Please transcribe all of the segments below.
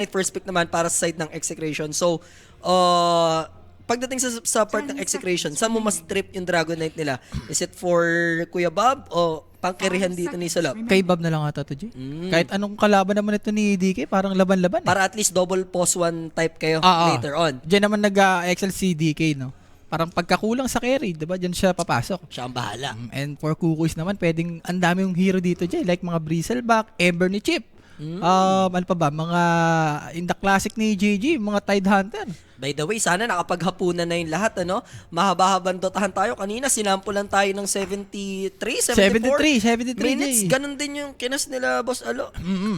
first pick naman para sa side ng Execration. So, pagdating sa part ng Execration, saan mo mas trip yung Dragon Knight nila? Is it for Kuya Bob o pangkirihan dito ni Salap? Kay Bob na lang ata to, G. Kahit anong kalaban naman ito ni DK, parang laban-laban. Para at least double pos one type kayo later on. Diyan naman nag-excel si DK, no? Parang pagkakulang sa carry, diba? Diyan siya papasok. Siya ang bahala. And for Kukuis naman, pwedeng ang dami yung hero dito dyan. Like mga Bristleback, Ember ni Chip. Ano pa ba? Mga in the classic ni JG, mga Tide Hunter. By the way, sana nakapaghapunan na yung lahat, ano? Mahaba-habang dotahan tayo. Kanina, sinampulan tayo ng 73, 74 73 minutes. J. Ganun din yung kinas nila, Boss Alo.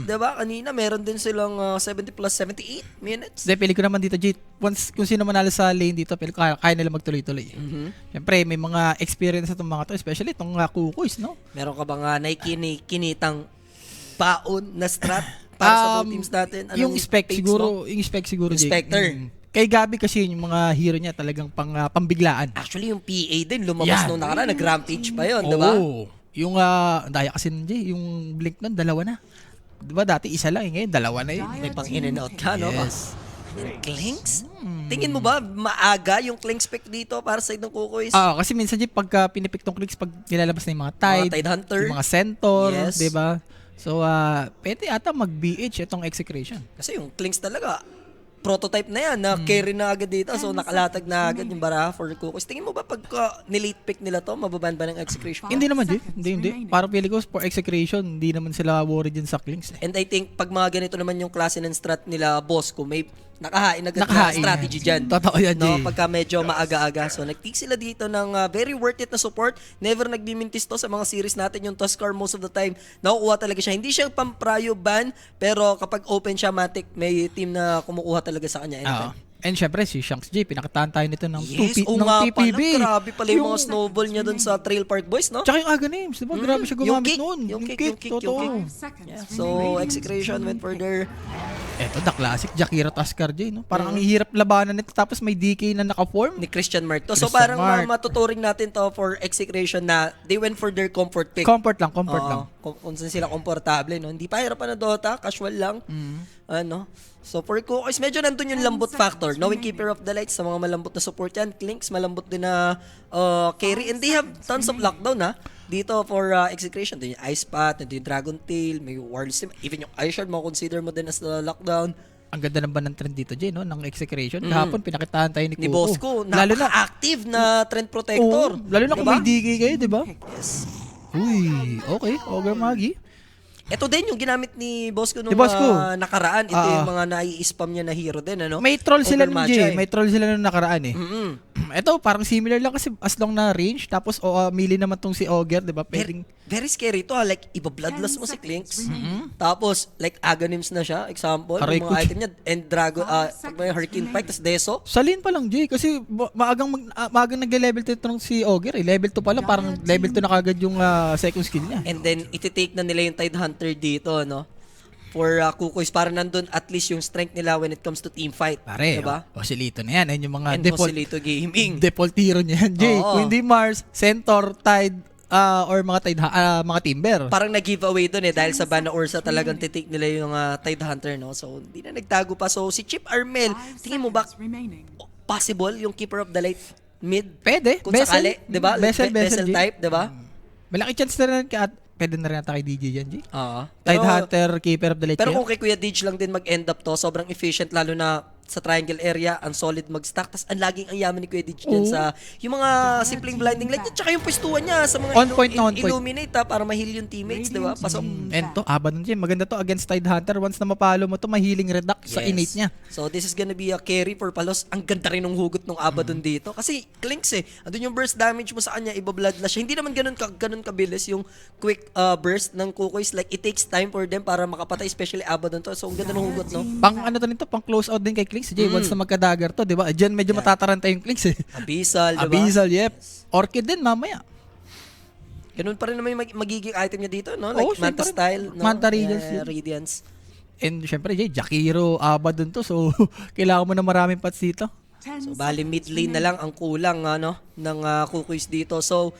Diba? Kanina, meron din silang 70 plus 78 minutes. Hindi, pili ko naman dito, G. Once, kung sino manalo sa lane dito, pili ko kaya nila magtuloy-tuloy. Siyempre, may mga experience itong mga to, especially itong Kukuis, no? Meron ka bang kinitang baon na strat para sa two teams natin? Anong Yung spec takes siguro, mo? yung spec siguro, Jake. Spectre. Kay Gabi kasi yung mga hero niya talagang pambiglaan. Actually, yung PA din, lumabas nung nakaraan, nag-rampage pa yun, diba? Oo. Yung, daya kasi nun, Jay, yung blink nun, dalawa na. Diba dati isa lang, ngayon dalawa na yun. May pang in and out ka, no? Yes. Clinks? Tingin mo ba maaga yung Clinks pick dito para sa ng Kukuis? Kasi minsan, Jay, pagka pinipik tong clicks, pag nilalabas na yung mga Tide, Tide Hunter. yung mga Centaur, Yes. diba? So, pwede ata mag-BH itong Execration. Kasi yung Clinks talaga, prototype na yan, na carry na agad dito. So, nakalatag na agad yung baraha for Kukuis. Tingin mo ba pagka nilate pick nila to, mababan ba ng Execration? Hindi naman, Jay. Hindi. Parang pili ko for Execration, hindi naman sila worried dyan sa clinks. And I think, pag mga ganito naman yung klase ng strat nila, boss ko, may nakahain agad na strategy dyan. Totoo yan, no? Jay. Pagka medyo maaga-aga. So, nag-take sila dito ng very worth it na support. Never nagbimintis to sa mga series natin. Yung Tuskar most of the time, nakukuha talaga siya. Hindi siya pang-prio ban, pero kapag open siya, matic, may team na kumukuha talaga sa kanya. Anytime. And syempre, si Shanks J, pinakataan tayo nito ng, Yes, ng nga TPB. pala. Grabe pala yung mga snowball niya dun sa Trail Park Boys, no? Tsaka yung Aga Names, diba? Grabe siya gumamit noon. Yung kick. Totoo. Yeah. So, Execration went for their... Eto, the classic Jakiro Tuskar J, no? Parang ang hirap labanan nito, tapos may DK na naka-form. ni Christian Mark to. So Christian parang Mark. matuturing natin to for Execration na they went for their comfort pick. Comfort lang. Oo, kung saan sila komportable, no? Hindi pa hirap na Dota, casual lang. Ano? So for Kukuis, medyo nandun yung lambot factor. Knowing Keeper of the Light, sa mga malambot na support yan. Clinks, malambot din na carry. And they have tons of lockdown, ha? Dito for Execration. Doon yung Ice Path, doon yung Dragon Tail, may Warless Team. Even yung Ice Shard, consider mo din as the lockdown. Ang ganda naman ng trend dito, J, no? Ng Execration. Kahapon, pinakitaan tayo ni Ni Kuko. Bosco, Lalo na, napaka-active na trend protector. lalo na kung Diba? may DK kayo, diba? Yes. Uy, okay. Ogre Magi. Ito din yung ginamit ni Bosco nung Ni Bosco. nakaraan. Ito yung mga nai-spam niya na hero din, ano? May troll sila nun, Overmatch, J. May troll sila nung nakaraan, eh. Ito, parang similar lang kasi as long na range. Tapos, melee naman tong si Ogre, diba? Pwedeng... Very scary to, ha? Like, iba-bloodless mo si Clinks. Tapos, like, Aghanims na siya. Example, Aray yung ko, mga item niya. And Dragon, pag may Hurricane Pike, tapos Deso. Salin pa lang, Jay, kasi maagang nagle-level 2 itong si Ogre, eh. Level 2 pa lang, parang level 2 na kagad yung second skill niya. And then, iti-take na nila yung Tide Hunter dito, no? For Kukuis, para nandun at least yung strength nila when it comes to team fight. Pare, diba? Oscillito na yan. Yan yung mga And Joselito Gaming. default hero niya yan, Jay. Oo. Kung hindi Mars, Centaur, Tide, or mga Timber. Parang nag-giveaway doon dahil sa Bana Ursa talagang titik nila yung Tide Hunter, no? So, hindi na nagtago pa. So, si Chip Armel, tingin mo ba possible yung Keeper of the Light mid? Pwede. Kung sakali, di ba? Vessel, Vessel Jay. type, di ba? Malaki chance na rin pwede na rin ata kay DJ yan, Jay. Oo. Tide Hunter, Keeper of the Light. Pero kayo. kung kay Kuya Dij lang din mag-end up to, sobrang efficient lalo na sa triangle area, ang solid mag-stack. Tapos ang laging ang yaman ni Kuya Dij dyan sa yung mga simpleng blinding light at saka yung pwestuhan niya sa mga On point na on point. illuminate para mahil yung teammates, di ba? Pasok. And to, aba nun, Jay. Maganda to against Tide Hunter. Once na mapalo mo to, mahiling reduct sa Yes. innate niya. So this is gonna be a carry for Palos. Ang ganda rin ng hugot ng Abaddon dito. Kasi Clinks andun yung burst damage mo sa kanya, iba-bloodlash siya. Hindi naman ganun kabilis yung quick burst ng Kukuis. Like it takes time for them para makapatay, especially Abaddon to. So ang ganda ng hugot, no? Pang ano to nito, pang close out din kay Clinks, Jay. Once na magka-dagger to, di ba? Diyan medyo matataranta yung Clinks, eh. Abyssal, di ba? Abyssal, yep. Orchid din, mamaya. Ganun pa rin naman yung magiging item niya dito, no? Like Oo, Manta syempre. style, no? Manta Radiance Yeah, yun. Radiance. And syempre, Jay, Jakiro, Abaddon to. So, kailangan mo na maraming pats dito. So bali mid lane na lang ang kulang, ano, ng Kukuis dito. So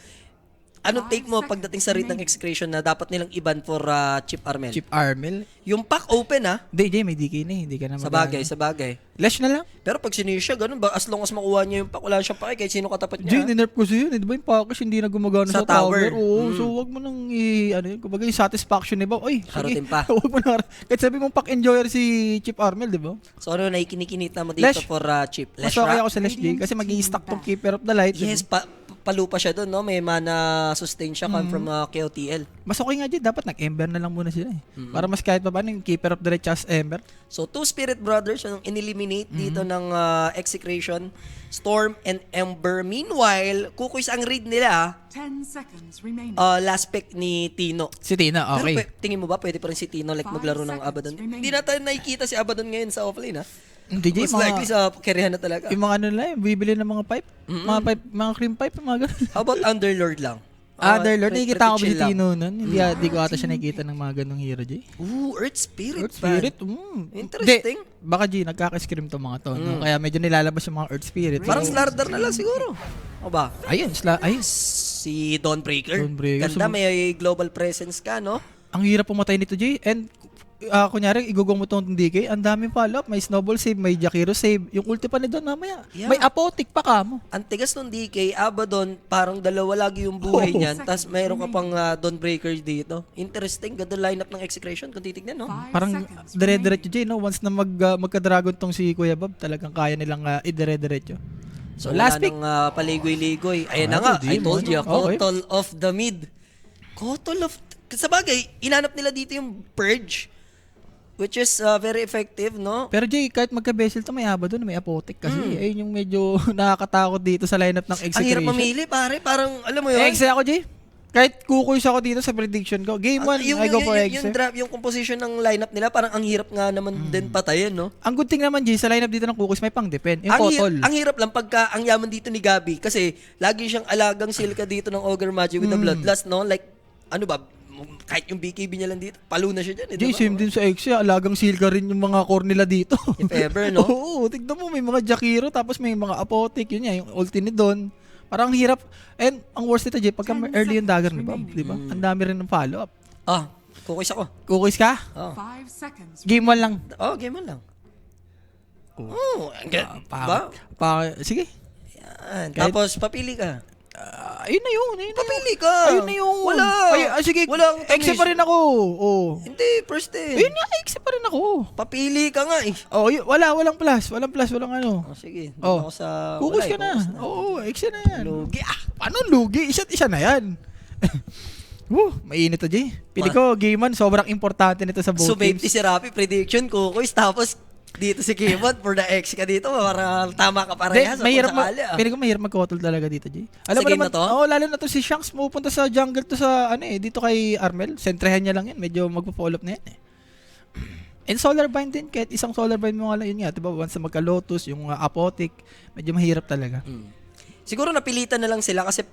Anong take mo pagdating sa read ng execution na dapat nilang iban for Chip Armel? Chip Armel. Yung pack open Hindi, Jay, may DK na eh. Hindi ka na Sa bagay. Lash na lang. Pero pag sinir siya, ganun ba? As long as makuha niya yung pack, wala siyang pake kahit sino katapat Jay, niya. ninerf ko sa'yo. Di ba yung package hindi na gumagana Sa sa tower? tower. Oo, so wag mo nang kumbaga yung satisfaction, di ba? Oy, sige. Harutin pa. Wag mo na. Kahit sabi mong pack enjoyer si Chip Armel, di ba? So ano, naikinikita mo dito Lash. for Chip? Mas Lash okay Rock? ako sa Lash, Jay, kasi mag-i-stack tong Keeper of the Light. Yes, palupa siya doon, no? May mana sustain siya come from KOTL. Mas okay nga, Jay. Dapat nag-Ember na lang muna sila eh. Para mas kahit pa paano yung Keeper of the Light as Ember. So, two Spirit Brothers yung ineliminate dito ng Execration, Storm and Ember. Meanwhile, kukuis ang raid nila, 10 seconds remaining. last pick ni Tino. Si Tina, okay. Pero tingin mo ba pwede pa rin si Tino like maglaro ng Abaddon? Hindi natin nakikita si Abaddon ngayon sa offlane, ha? Hindi, Jay. Most likely sa carryhan na talaga. Yung mga ano lang, bibili ng mga pipe. Mga pipe, mga cream pipe, mga ganun. How about Underlord lang? Underlord, nakikita ko ba si pretty chill lang. Tino nun? Hindi ko ata siya nakikita ng mga ganung hero, Jay. Ooh, Earth Spirit. Earth Spirit? Interesting. Hindi, baka G, nagkaka-scream to mga to. No? Kaya medyo nilalabas yung mga Earth Spirit. Parang Slardar na lang siguro. O ba? Ayun, Si Dawnbreaker. Dawnbreaker. Ganda, may global presence ka, no? ang hirap pumatay nito, Jay. And, kunyari, igugong mo itong DK, ang daming follow-up. May snowball save, may Jakiro save. Yung ulti pa ni Don mamaya. Yeah. May apotic pa ka mo. Ang tigas ng DK, Abaddon, parang dalawa lagi yung buhay niyan. Tapos mayroon ka pang Dawnbreaker dito. Interesting. Ganda lineup ng Execration kung titignan, no? 5 Parang seconds dire-diretso, Jay, no? Once na magka-dragon tong si Kuya Bob, talagang kaya nilang idire-diretso. So, last pick. wala nang paligoy-ligoy. Ayan na Ah, nga, di I told mo. you, Okay. Kotol of the Mid. Kotol of... Sa bagay, inanap nila dito yung Purge, which is very effective, no? Pero Jay, kahit magka-vessel to, may aba doon, may apotic kasi. Ayun yung medyo nakakatakot dito sa lineup ng Ang Execration. hirap mamili, pare. Parang, alam mo yun? Exe ako, Jay. Kahit kukuis ako dito sa prediction ko. Game 1, I go for Exe. Yung composition ng lineup nila, parang ang hirap nga naman din patayin, no? Ang good thing naman, Jay, sa lineup dito ng kukuis, may pang-defend. Yung Kotol. Ang hirap lang pagka ang yaman dito ni Gabi kasi lagi siyang alagang silka dito ng Ogre Magi with the Bloodlust, no? Like, ano ba, kahit yung BKB niya lang dito, palo na siya dyan. Jay, same din sa Exe. Alagang silka rin yung mga core nila dito. If ever, no? Oo, tignan mo, may mga Jakiro, tapos may mga apotic. Yun yan, yung ulti ni Don. Parang ang hirap. And ang worst nito, Jay, pagka early yung dagger ni Bob, di ba? Ang dami rin ng follow-up. Kukuis ako. Kukuis ka? Oh. 5 seconds. Game 1 lang. Game on lang. Oh, Sige. yan. Tapos, papili ka. Ayun na yun. Papili ka. Ayun na yun. Wala. Sige, Walang Exe pa rin ako. Oh. Hindi, first din. Ayun nga, Exe pa rin ako. Papili ka nga eh. Oh, walang plus. Walang ano. Sige. Doon Oh. ako sa... Kukus wala, ka na. kukus Oo, Exe na yan. Lugi. Paano lugi? Isa't-isa na yan. Mainit to, Jay. Pili ko, game 1, sobrang importante nito sa both So, teams. 50 si Rafi, prediction, kukuis. Tapos, dito si Kimon for the X ka dito. Para tama ka parehas. Mahirap Pili ko mahirap mag-kotol talaga dito, Jay. Sa game na to? Oo, lalo na to si Shanks pupunta sa jungle to sa dito kay Armel. Sentrehan niya lang yan. Medyo magpo-follow up na yan eh. And Solar Bind din, kahit isang Solar Bind mo nga lang yun nga, diba? Once na magka-Lotus, yung apotic, medyo mahirap talaga. Siguro napilitan na lang sila kasi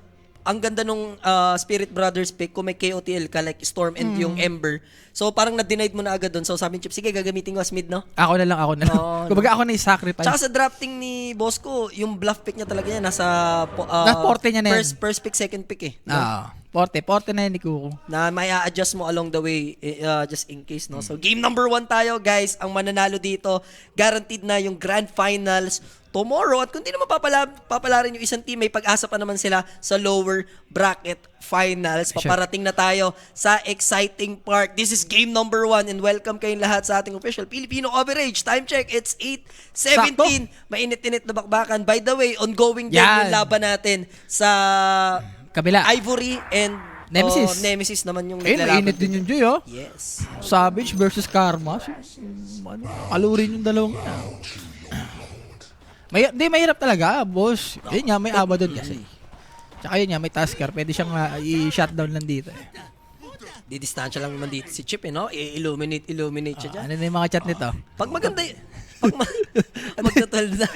ang ganda nung Spirit Brothers pick kung may KOTL ka like Storm and yung Ember. So parang na-denied mo na agad doon. So sabi ni Chip, sige gagamitin ko as mid, no? Ako na lang. Oo, Kumbaga ako na i-sacrifice. Tsaka sa drafting ni boss ko, yung bluff pick niya talaga yan. Nasa Porte niya na yan. first pick, second pick eh. No? Porte na yan ni Kuko. Na may a-adjust mo along the way just in case, no? So game number 1 tayo, guys. Ang mananalo dito, guaranteed na yung grand finals tomorrow. At kung di naman papalarin yung isang team, may pag-asa pa naman sila sa lower bracket finals. Paparating na tayo sa exciting part. This is game number 1 and welcome kayong lahat sa ating official Filipino Overage. Time check, it's 8:17. Mainit-init na bakbakan. By the way, ongoing din yung laban natin sa kabila. Ivory and Nemesis naman yung naglalaban. Mainit din yung Joy, oh. Yes. Savage versus Karma. Alurin yung dalawang yan. Mahirap talaga, boss. Yun nga, may Abaddon kasi. Tsaka yun nga, may Tasker. Pwede siyang i-shutdown lang dito. Didistansya lang naman dito si Chip, no? I-illuminate siya dyan. Ano na yung mga chat nito? Pag maganda magta-12 na.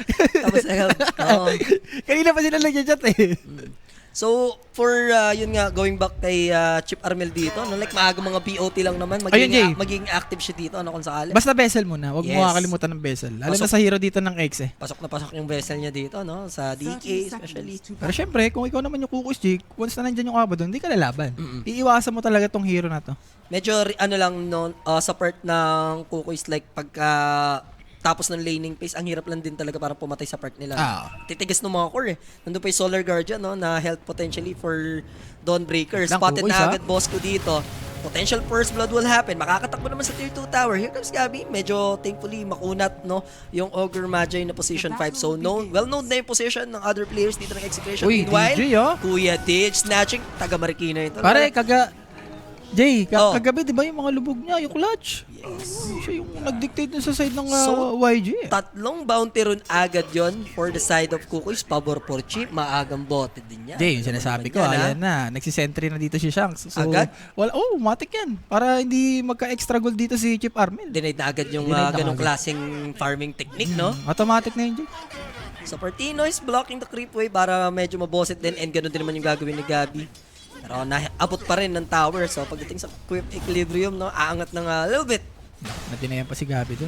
Tapos, Kanina pa sila nag-chat eh. So, for yun nga, going back kay Chip Armel dito, no, like maaga mga BOT lang naman, Ayun, Jay. magiging active siya dito, ano, kung sakali. Basta bezel muna. Huwag mo Yes. kakalimutan ng bezel. Lalo na Pasok. sa hero dito ng X eh. Pasok na pasok yung vessel niya dito, no, sa 30 DK especially. seconds to Pero syempre, kung ikaw naman yung kukus, Jake, once na nandyan yung Abaddon, hindi ka lalaban. Iiwasan mo talaga tong hero na to. Medyo, ano lang, no, sa part ng Kuko is like, pagka tapos ng laning phase, ang hirap lang din talaga para pumatay sa part nila. Titigas ng mga core eh. Nandun pa yung Solar Guardian, no, na health potentially for Dawnbreaker. Wait lang, Spotted Kukoy, na ha? agad Bosco dito. Potential first blood will happen. Makakatakbo naman sa tier 2 tower. Here comes Gabby. Medyo thankfully makunat, no, yung Ogre Magi na position 5. So well known na yung position ng other players dito ng Execution. Uy, Meanwhile, DJ, oh. Kuya Ditch snatching taga Marikina ito. Pare, Jay, Oh. kagabi, di ba yung mga lubog niya, yung clutch? Yes. Siya yung nag-dictate dun sa side ng So, YG. Tatlong bounty rune agad yon for the side of Kukoy's pabor for Chip. Maagang bote din yan. Jay, yung sinasabi ko, ayan na. Nagsisentry na dito si Shanks. So, Agad? matik yan. Para hindi magka-extra gold dito si Chip Armel. Denied na agad yung Denied na ganong agad. klaseng farming technique, no? Automatic na yun, Jay. So, Partino is blocking the creep wave para medyo mabosit din and ganun din naman yung gagawin ni Gabi. Pero naabot pa rin ng tower. So, pagdating sa quick equilibrium, no, aangat ng little bit. Nadinayan pa si Gabi dun.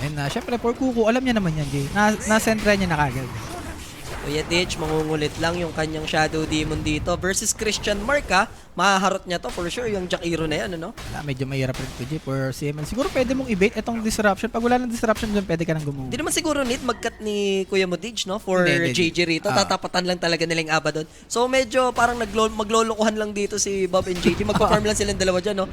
And syempre, for Kuko, alam niya naman yan, Jay. Na-sentra niya na kagad. Kuya Ditch, mangungulit lang yung kanyang Shadow Demon dito versus Christian Mark, ha? Mahaharot niya to for sure, yung Jakiro na yan, ano? Medyo mahirap rin ito, Jay, for CML. Siguro pwede mong i-bait itong disruption. Pag wala ng disruption dyan, pwede ka nang gumuha. Hindi naman siguro need mag-cut ni Kuya Modij, no? For Hindi. JJ rito. Tatapatan lang talaga nilang Abaddon. So medyo parang maglolokohan lang dito si Bob and JJ. Magpa-farm lang silang dalawa dyan, no?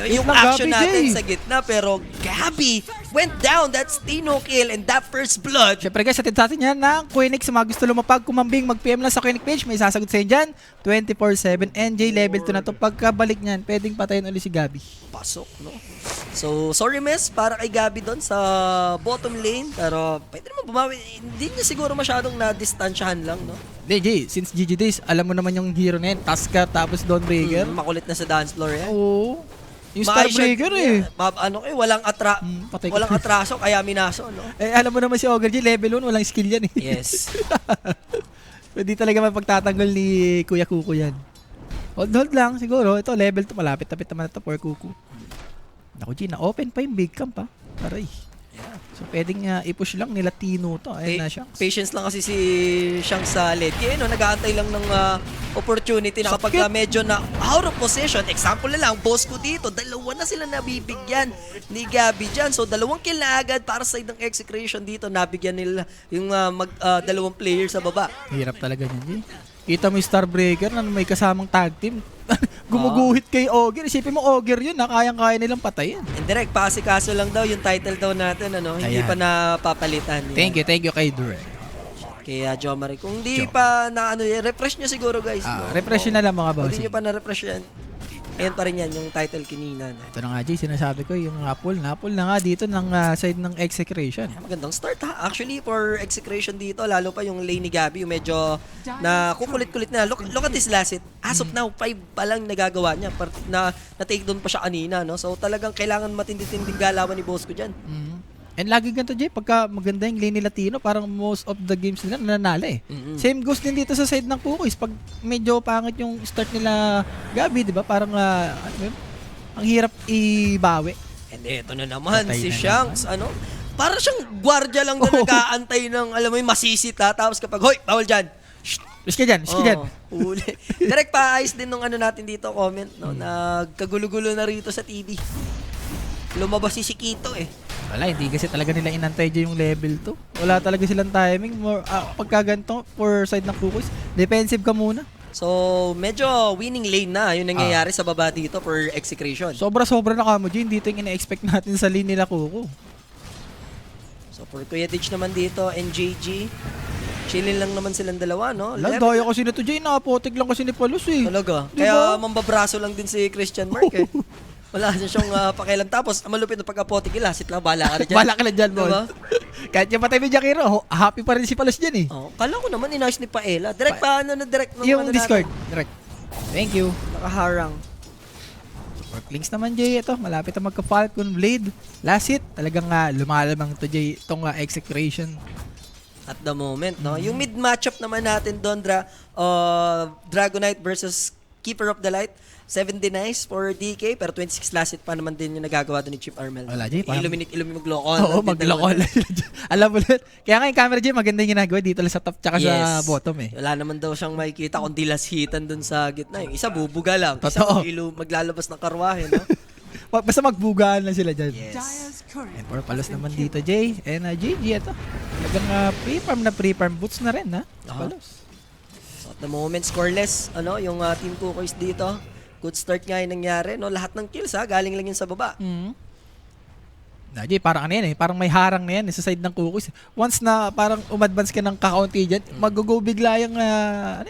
Yung lang, action Gabi, natin Jay. sa gitna. Pero Gabby went down. That's Tino kill and that first blood. Siyempre guys, atid sa atin yan ng Quinix. Sa mga gusto lumapag, kumambing, mag-PM lang sa Quinix page. May sasagot sa inyo dyan. 24/7 NJ level 2 na to. Pagkabalik niyan, pwedeng patayin ulit si Gabi. Pasok, no? So, sorry miss para kay Gabby doon sa bottom lane. Pero pwede naman bumawi. Hindi niya siguro masyadong na-distansyahan lang, no? DJ, since GG Days, alam mo naman yung hero na yan. Taska, tapos Dawnbreaker. Makulit na sa dance floor yan. Oo. Yung Starbreaker eh. Ano eh, walang patay ka. walang atraso kaya minaso, no? Eh, alam mo naman si Ogre G, level 1, walang skill yan eh. Yes. Pwede talaga mapagtatanggol ni Kuya Kuko yan. Hold lang, siguro. Ito, level 2. Malapit-tapit naman ito for Kuko. Naku, G, na-open pa yung big camp ha. Aray. So, pwedeng i-push lang nila Tino to. Ayun na siya. Patience lang kasi si Shang sa late game, no? Nag-aantay lang ng opportunity na kapag medyo na out of position. Example na lang, Bosco dito, dalawa na sila nabibigyan ni Gabby dyan. So, dalawang kill na agad para sa side ng Execration dito. Nabigyan nila yung dalawang players sa baba. Hirap talaga niyan, G. Kita mo yung Starbreaker na may kasamang tag team. Gumuguhit kay Ogre. Isipin mo, Ogre yun na kayang-kaya nilang patayin. Indirect, pasikaso lang daw yung title daw natin, ano? Hindi Ayan. pa napapalitan. Thank you kay Dure. Kaya Jomari, kung hindi pa na refresh nyo siguro guys. No? Refresh na lang mga Kung boss. hindi nyo pa na-refresh yan, ayan pa rin yan, yung title kinina. No? Ito na nga, Jay, sinasabi ko, yung Napol na nga dito ng side ng Execration. Magandang start ha. Actually, for Execration dito, lalo pa yung lane ni Gabby, yung medyo na kukulit-kulit na. Look at this last hit. As of now, 5 pa lang nagagawa niya. Na-take down pa siya kanina. No? So talagang kailangan matindi-tinding galawan ni Bosco dyan. And lagi ganito, Jay, pagka maganda yung lane ni Latino, parang most of the games nila nananalo eh. Same goes din dito sa side ng Kukoys. Pag medyo pangit yung start nila Gabi, di ba? Parang, ang hirap ibawi. And eto na naman, Patay si na Shanks, ano? Para siyang gwardiya lang na nag-aantay ng, alam mo yung masisita. Tapos kapag, hoy, bawal dyan. Iski dyan. Uli. Direct paayos din nung ano natin dito, comment, no? Nagkagulo-gulo na rito sa TV. Lumabas si Chiquito eh. Wala, hindi kasi talaga nila inantay dyan yung level 2. Wala talaga silang timing. More, pagka ganito, for side ng Kukoys, defensive ka muna. So, medyo winning lane na yung nangyayari sa baba dito for Execration. Sobra-sobra na kamo dyan. Dito yung ina-expect natin sa lane nila Kuko. So, for Kuya Ditch naman dito, NJG, chilling lang naman silang dalawa, no? Daya kasi na to Jay, nakapotik lang kasi ni Palos eh. Talaga. Diba? Kaya mambabraso lang din si Christian Mark eh. Wala na siyang pakialam. Tapos, malupit na pagka-potik, ilasit lang, bahala ka na dyan. Bala ka na dyan, Diba? boss. Kahit yung patay mo Jakiro, happy pa rin si Palos dyan eh. Oh, kala ko naman, inayos ni Paela. Direct pa, direct nung Yung ano Discord, natin. direct. Thank you. Nakaharang. Work links naman Jay, ito, malapit na magka-Falcon Blade. Last hit, talagang lumalamang to Jay, itong Execration. at the moment, no? Yung mid matchup naman natin, Dondra, Dragonite versus Keeper of the Light, 7 denies for DK, pero 26 last hit pa naman din yung nagagawa doon ni Chip Armel. Wala, Jay, parang- Illuminate maglokon. Oo, magloko lang. Alam mo ulit. Kaya nga yung camera Jay, maganda yung ginagawa dito lang sa top tsaka sa Yes. bottom eh. Wala naman daw siyang makikita kundi last hitan doon sa gitna. Yung isa bubuga lang. Isa Totoo. maglalabas ng karwahe, no? Basta magbugaan lang sila dyan. Yes. Dyer's courier And for palos has been naman killed. dito, Jay. And GG ito. Talagang pre-farm boots na rin, ha? Palos. So at the moment, scoreless, yung Team Kukoys dito. Good start nga yung nangyari, no? Lahat ng kills, galing lang yun sa baba. Jay, parang ano yan eh. Parang may harang na yan eh, sa side ng Kukoys. Once na parang umadvance ka ng kakaunti dyan, mag-go bigla yung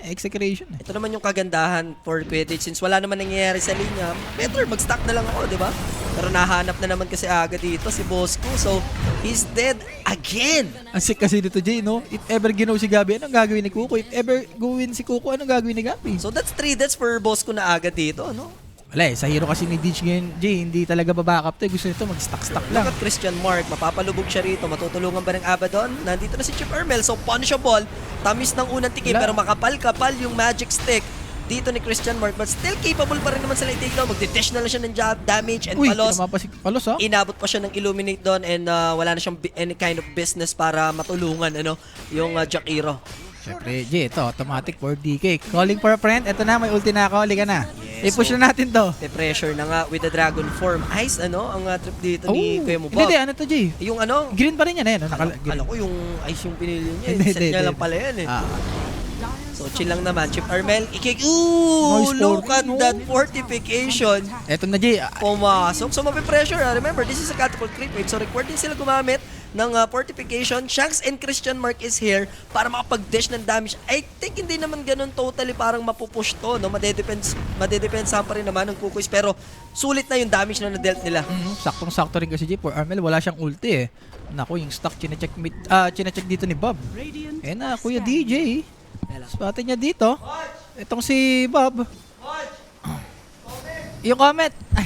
execution. Eh. Ito naman yung kagandahan for Quidditch. Since wala naman nangyayari sa linya, better mag-stack na lang ako, di ba? Pero nahanap na naman kasi aga dito si Bosco. So, he's dead again. Ang sick kasi dito, Jay, no? If ever ginaw si Gabi, anong gagawin ni Kuko? If ever gawin si Kuko, anong gagawin ni Gabi? So, that's 3 deaths for Bosco na aga dito, no? Wala eh, sa hero kasi ni Ditch ngayon, Jay, hindi talaga babackup to. Gusto nito mag-stack-stack lang. Look at Christian Mark, mapapalubog siya rito. Matutulungan ba ng Abaddon? Nandito na si Chip Armel, so punishable. Tamis ng unang tikim, Wala. pero makapal-kapal yung magic stick dito ni Christian Mark. But still capable pa rin naman sila i-take down. Magdi-dish na lang siya ng damage and Uy, palos. tinama pa si Palos, ha? Inabot pa siya ng Illuminate doon and wala na siyang any kind of business para matulungan yung Jakiro. Siyempre, Jay, ito, automatic for DK. Calling for a friend. Ito na, may ulti na ako. Halika na. I-push na natin to. Pe-pressure na nga with the Dragon Form. Ice, ang trip dito ni Kuya Mo Hindi, Bob. ano to, Jay? Yung Green pa rin yan, eh. No? Akala ko yung ice yung pinili niya. Hindi, Set hindi, niya hindi. lang pala yan eh. Ah. So chill lang naman. Chip Armel, Ooh! Nice Look forty. at that fortification. Eto na, Jay. Pumasok. So mapipressure. Remember, this is a catapult creep wave. So required din sila gumamit ng fortification. Shanks and Christian Mark is here para makapag-dish ng damage. I think hindi naman ganun totally parang mapupush to. No? Madedepensa pa rin naman ng Kukoys. Pero sulit na yung damage na na-dealt nila. Saktong-sakto rin kasi, Jay. For Armel, wala siyang ulti, eh. Naku, yung stock, chinecheck dito ni Bob. Radiant Eh na, Kuya DJ. Yan lang. Spotted niya dito. Itong si Bob. Yung comment. Ay.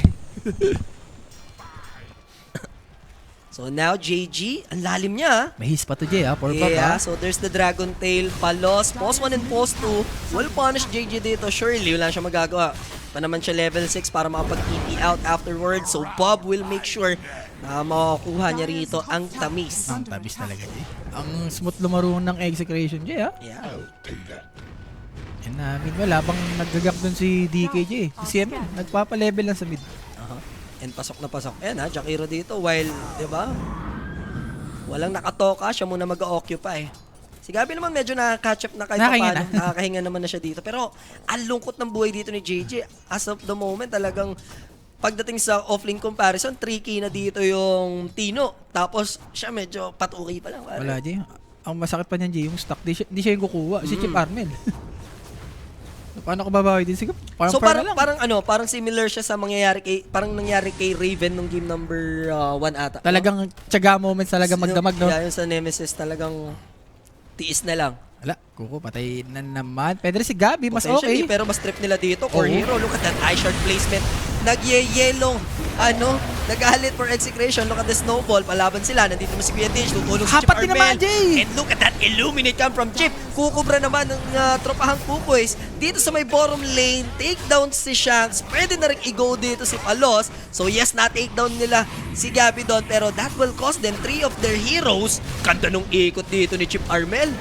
So now, JG, ang lalim niya. May his pa to, Jay, ha? For Bob, Yeah, ha? so there's the Dragon Tail, Palos, Post 1 and Post 2. Will punish JG dito. Surely, wala siya magagawa. Pa naman siya level 6 para makapag-TP out afterwards. So Bob will make sure na makukuha niya rito ang tamis. Ang tabis talaga, Jay. Ang smooth lumaro ng execution, Jay, ha? Yeah. Yan namin wala bang naggagak dun si DKJ. Si CM, nagpapa-level lang sa mid. And pasok na pasok. Ayan Jakiro dito while, di ba? Walang nakatoka, siya muna mag-occupy. Si Gabi naman medyo na-catch up na kahit Nakakahinga paano. na. Nakakahinga naman na siya dito. Pero ang lungkot ng buhay dito ni JJ. As of the moment, talagang pagdating sa offlane comparison, tricky na dito yung Tino. Tapos siya medyo patuki pa lang. Pare. Wala, Jay. Ang masakit pa niyan, Jay, yung stock. Di siya yung kukuha. Si Chip Armel. Paano ko babawi din? Sige, So fair parang na lang. parang similar siya sa nangyari kay Raven nung game number 1 ata. no? Talagang tiyaga moments talaga magdamag, no? Yeah, yung sa Nemesis talagang tiis na lang. Wala, kuko, patay na naman. Pwede rin si Gabi, mas Potentially, okay. pero mas trip nila dito. Core Oo. hero, look at that eye shard placement. Nagyeyelong, nagalit for execration. Look at the snowball. Palaban sila. Nandito mo si Kuya Ditch. Tutulong si Chip Hapat din naman, Armel. Jay! And look at that illuminate come from Chip. Kukubra naman ng tropahang Kukoys. Dito sa may bottom lane, takedown si Shanks. Pwede na rin i-go dito si Palos. So yes, na-takedown nila si Gabi doon. Pero that will cost them 3 of their heroes. Ganda nung ikot dito ni Chip Armel.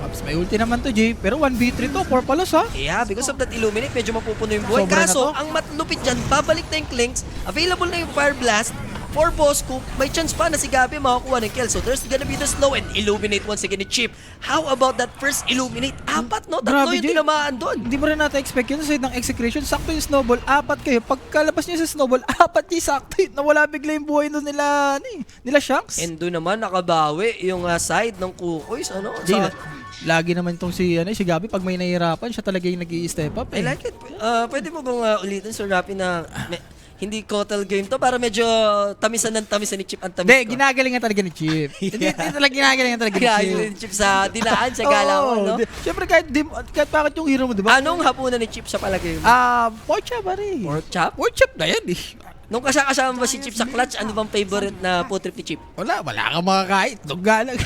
Pops, may ulti naman to, Jay. Pero 1v3 to, 4 palos, ha? Yeah, because of that illuminate, medyo mapupuno yung buhay. Sobra na Kaso, to. ang matlupit dyan, babalik na yung Clinks, available na yung Fire Blast, for Bosco, may chance pa na si Gabi makakuha ng kill. So there's gonna be the slow and illuminate once again ni Chip. How about that first illuminate? 4, no? Tatlo Grabe, yung Jay. tinamaan doon. Hindi mo rin natin expect yun sa side ng execution. Sakto yung snowball, 4 kayo. Pagkalabas nyo sa snowball, 4 yung sakto yun. Nawala bigla yung buhay doon nila Shanks. And doon naman, nakabawi yung side ng Kukoys, Jay, lagi naman itong si Gabi, pag may nahihirapan, siya talaga yung nag-i-step up. I like it. Pwede mo bang ulitin, Sir Rapi, na hindi kotal game to para medyo tamisan ni Chip ang tamis Hindi, ko. ginagalingan talaga ni Chip. Hindi talaga ginagalingan talaga ni Kaya Chip. ni Chip sa dinaan, sa galawan, no? Siyempre kahit bakit yung hero mo, di ba? Anong hapunan ni Chip sa palagay mo? Pork chop, pare. Pork chop? Pork chop na yan, eh. Nung kasama ba si Chip sa clutch, ano bang favorite na food trip ni Chip? Wala kang makakain. Dugga lang.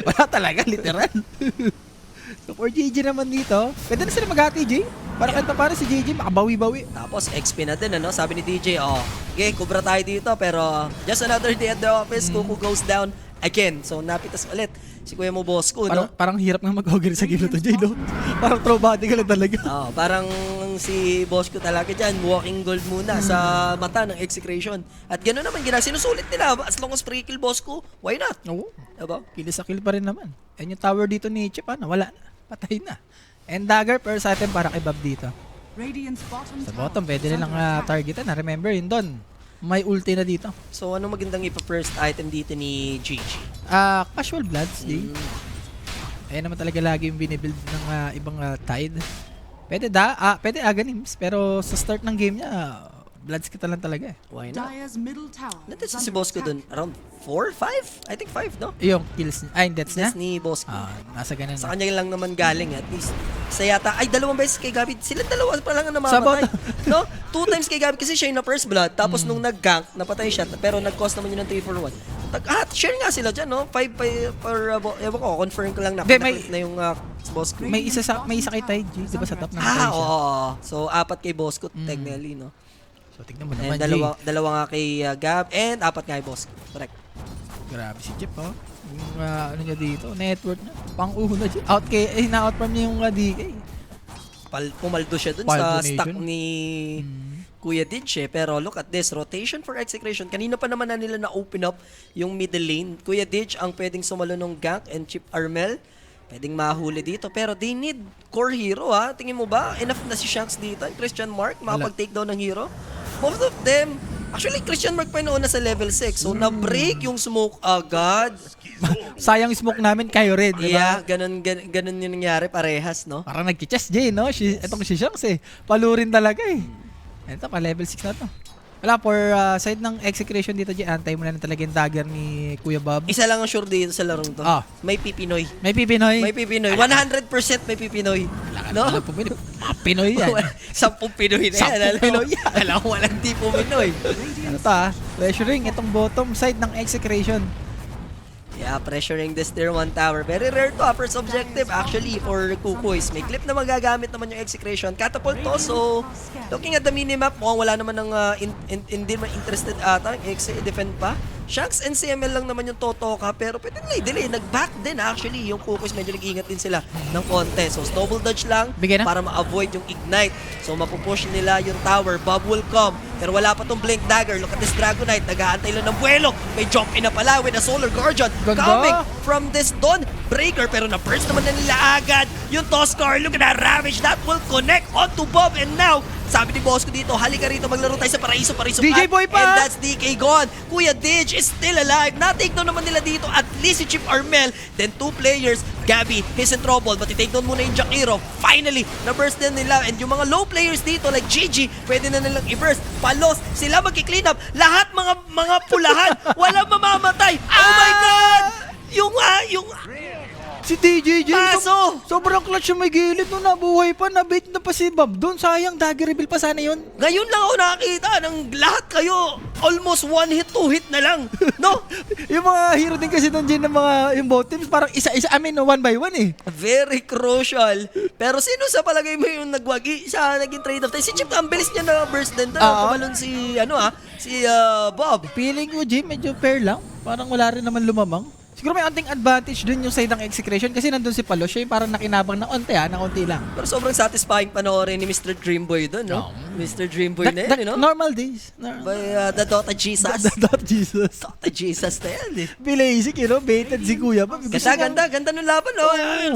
Wala talaga, literal. So for JJ naman dito, pwede na sila mag-hati, Jay. Para kahit pa paano si JJ makabawi-bawi. Tapos XP na din, ano? Sabi ni DJ, okay, kubra tayo dito, pero just another day at the office, Kuku goes down again. So, napitas ulit si Kuya mo Bosco, no? Parang hirap nga mag-auger sa game na to, Jay, no? Parang throwback ka lang talaga. Parang si Bosco talaga dyan, walking gold muna sa mata ng execration. At gano'n naman, sinusulit nila. As long as free kill Bosco, why not? Oo. Diba? Kill sa kill pa rin naman. And yung tower dito ni Chip, wala na. Patay na. And dagger, first item para kay Bob dito. Radiant's bottom Sa tower bottom, pwede is nilang under attack. targetan. Remember yun doon. May ulti na dito. So, ano magandang ipa-first item dito ni GG? Casual Bloods, Jay. Ayan naman talaga lagi yung binibuild ng ibang Tide. Pwede Aganims, pero sa start ng game niya, Bloods kita lang talaga eh. Why not? Dire's middle tower Natin is si under Bosco attack. dun, around 4, 5? I think 5, no? Yung kills niya. Deaths niya? That's ni Bosco. Nasa ganun. Sa kanya lang naman galing, at least. Sa yata, dalawang beses kay Gabi. Sila dalawa pa lang ang Sa namamatay. No? 2 times kay Gabi kasi siya yung na first blood. Tapos nung nag-gank, napatay siya. Pero nag-cost naman yun ng 3 for 1. Share nga sila dyan, no? 5 per, ewan ko, confirm ko lang na. Hindi, may- Na yung Bosco. May isa kay Tide, G. Di ba sa top ng Oo. So, 4 kay Bosco, technically, no? So, tignan mo And naman, dalawa nga kay Gab, and 4 nga kay Bosco. Correct. Grabe si Chip, oh. Yung ano niya dito, network niya. Pang-una siya. Na-outfarm niya yung DK. Pumaldo siya dun Pile sa donation. stock ni Kuya Didge. Pero look at this, rotation for execution. Kanina pa naman na nila na-open up yung middle lane. Kuya Didge ang pwedeng sumalo ng gank, and Chip Armel pwedeng mahuli dito. Pero they need core hero, ha? Tingin mo ba? Enough na si Shanks dito, and Christian Mark, makapag-take down ng hero? Most of them, actually, Christian Mark pa noon na sa level 6. So, na-break yung smoke agad. Sayang smoke namin kayo red, di ba? Yeah, ganun yung nangyari, parehas, no? Parang nagki-chest, Jay, no? Itong si Shanks, palurin talaga, Ito, pa level 6 na to. Wala, for side ng execution dito, Jay, antay mo na talaga yung dagger ni Kuya Bob. Isa lang ang sure dito sa larong to. May Pipinoy. May Pipinoy. May Pipinoy. 100% may Pipinoy. No? Mga Pinoy yan. 10 Pinoy na yan. 10 Pinoy yan. Alam ko, walang di Pinoy. Ano to, pressuring itong bottom side ng execution. Yeah, pressuring this tier 1 tower. Very rare to, first objective actually for Kukoys. May clip na magagamit naman yung execution. Catapult to, so looking at the minimap, mukhang wala naman ng hindi man interested ata. Defend pa. Shanks and CML lang naman yung totoka, pero pwede nila i-delay. Nag-back din actually yung Kukoys. Medyo nag-iingat din sila ng konti. So snowball dodge lang Bigyan na. para ma-avoid yung ignite. So mapupush nila yung tower. Bob will come. Pero wala pa tong Blink Dagger. Look at this Dragonite. Nag-aantay lang ng buwelo. May jump in na pala with a Solar Guardian. Ganda. Coming from this Dawn Breaker. Pero na-burst naman na nila agad yung Toscar. Look at that Ravage. That will connect onto Bob. And now, sabi ni Bosco dito, halika rito, maglaro tayo sa Paraiso DJ Boy pa! And that's DK gone. Kuya Didge is still alive. Na-take down naman nila dito at least si Chip Armel. Then 2 players, Gabby, he's in trouble. But i-take down muna yung Jakiro. Finally, na-burst din nila. And yung mga low players dito like Gigi, pwede na nilang i-burst. Palos, sila magki-clean up. Lahat mga pulahan. Walang mamamatay. Oh my God! Yung Si DJ, Paso! sobrang clutch yung may gilid nung nabuhay pa. Nabait na pa si Bob doon. Sayang, dagger reveal pa sana yun. Ngayon lang ako nakakita ng lahat kayo almost 1 hit, 2 hit na lang. No? Yung mga hero din kasi doon, Jay, ng mga yung bot teams, parang isa-isa, one by one Very crucial. Pero sino sa palagay mo yung nagwagi sa naging trade-off tayo? Si Chip, ang bilis niya na burst din. Pumalon si, si Bob. Feeling ko, Jay, medyo fair lang. Parang wala rin naman lumamang. Siguro may onting advantage dun yung side ng execution kasi nandun si Palos, siya yung parang nakinabang na onti lang. Pero sobrang satisfying panoorin ni Mr. Dreamboy doon, no? Mr. Dreamboy na yan, no? Normal days. By the Dota Jesus. Dot Jesus. Dota Jesus na yan, eh. Basic, baited si Kuya pa. Ganda nung laban, no?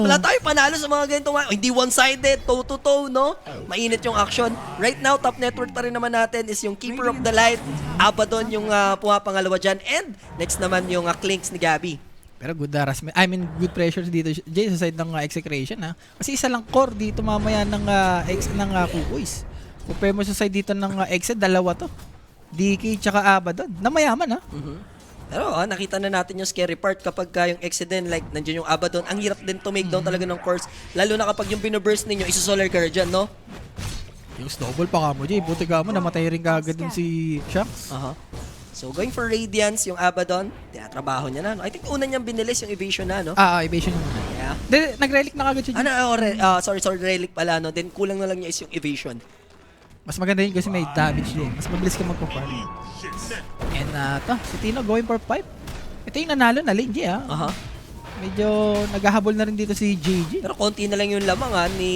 Wala tayo panalo sa mga ganitong, hindi one-sided, toe-to-toe, no? Mainit yung action. Right now, top network pa rin naman natin is yung Keeper of the Light, Abaddon yung pumapangalawa dyan, and next naman yung Clinks ni Gabby. Pero good harassment. Good pressures dito, Jay, sa side ng execution, Kasi isa lang core dito mamaya ng Kukoys. Compare mo sa side dito ng exit, dalawa to. DK tsaka Abaddon. Na mayaman, Pero nakita na natin yung scary part kapag yung accident, like nandiyan yung Abaddon, ang hirap din to make down talaga ng course. Lalo na kapag yung binoburst ninyo, isa Solar Guardian, no? Yung snowball pa ka mo, Jay. Buti ka mo, namatay rin kagad dun si Shanks. So, going for Radiance, yung Abaddon, tinatrabaho niya na. No? I think una niyang binilis yung evasion na, no? Evasion yung muna. Yeah. Nag-relic na kagad siya, Jay. Sorry, relic pala, no? Then, kulang na lang niya is yung evasion. Mas maganda yun kasi may damage din. Mas mabilis ka magpo-farm. And si Tino going for 5. Ito yung nanalo na lane, Jay, Medyo naghahabol na rin dito si JJ. Pero konti na lang yung lamang ni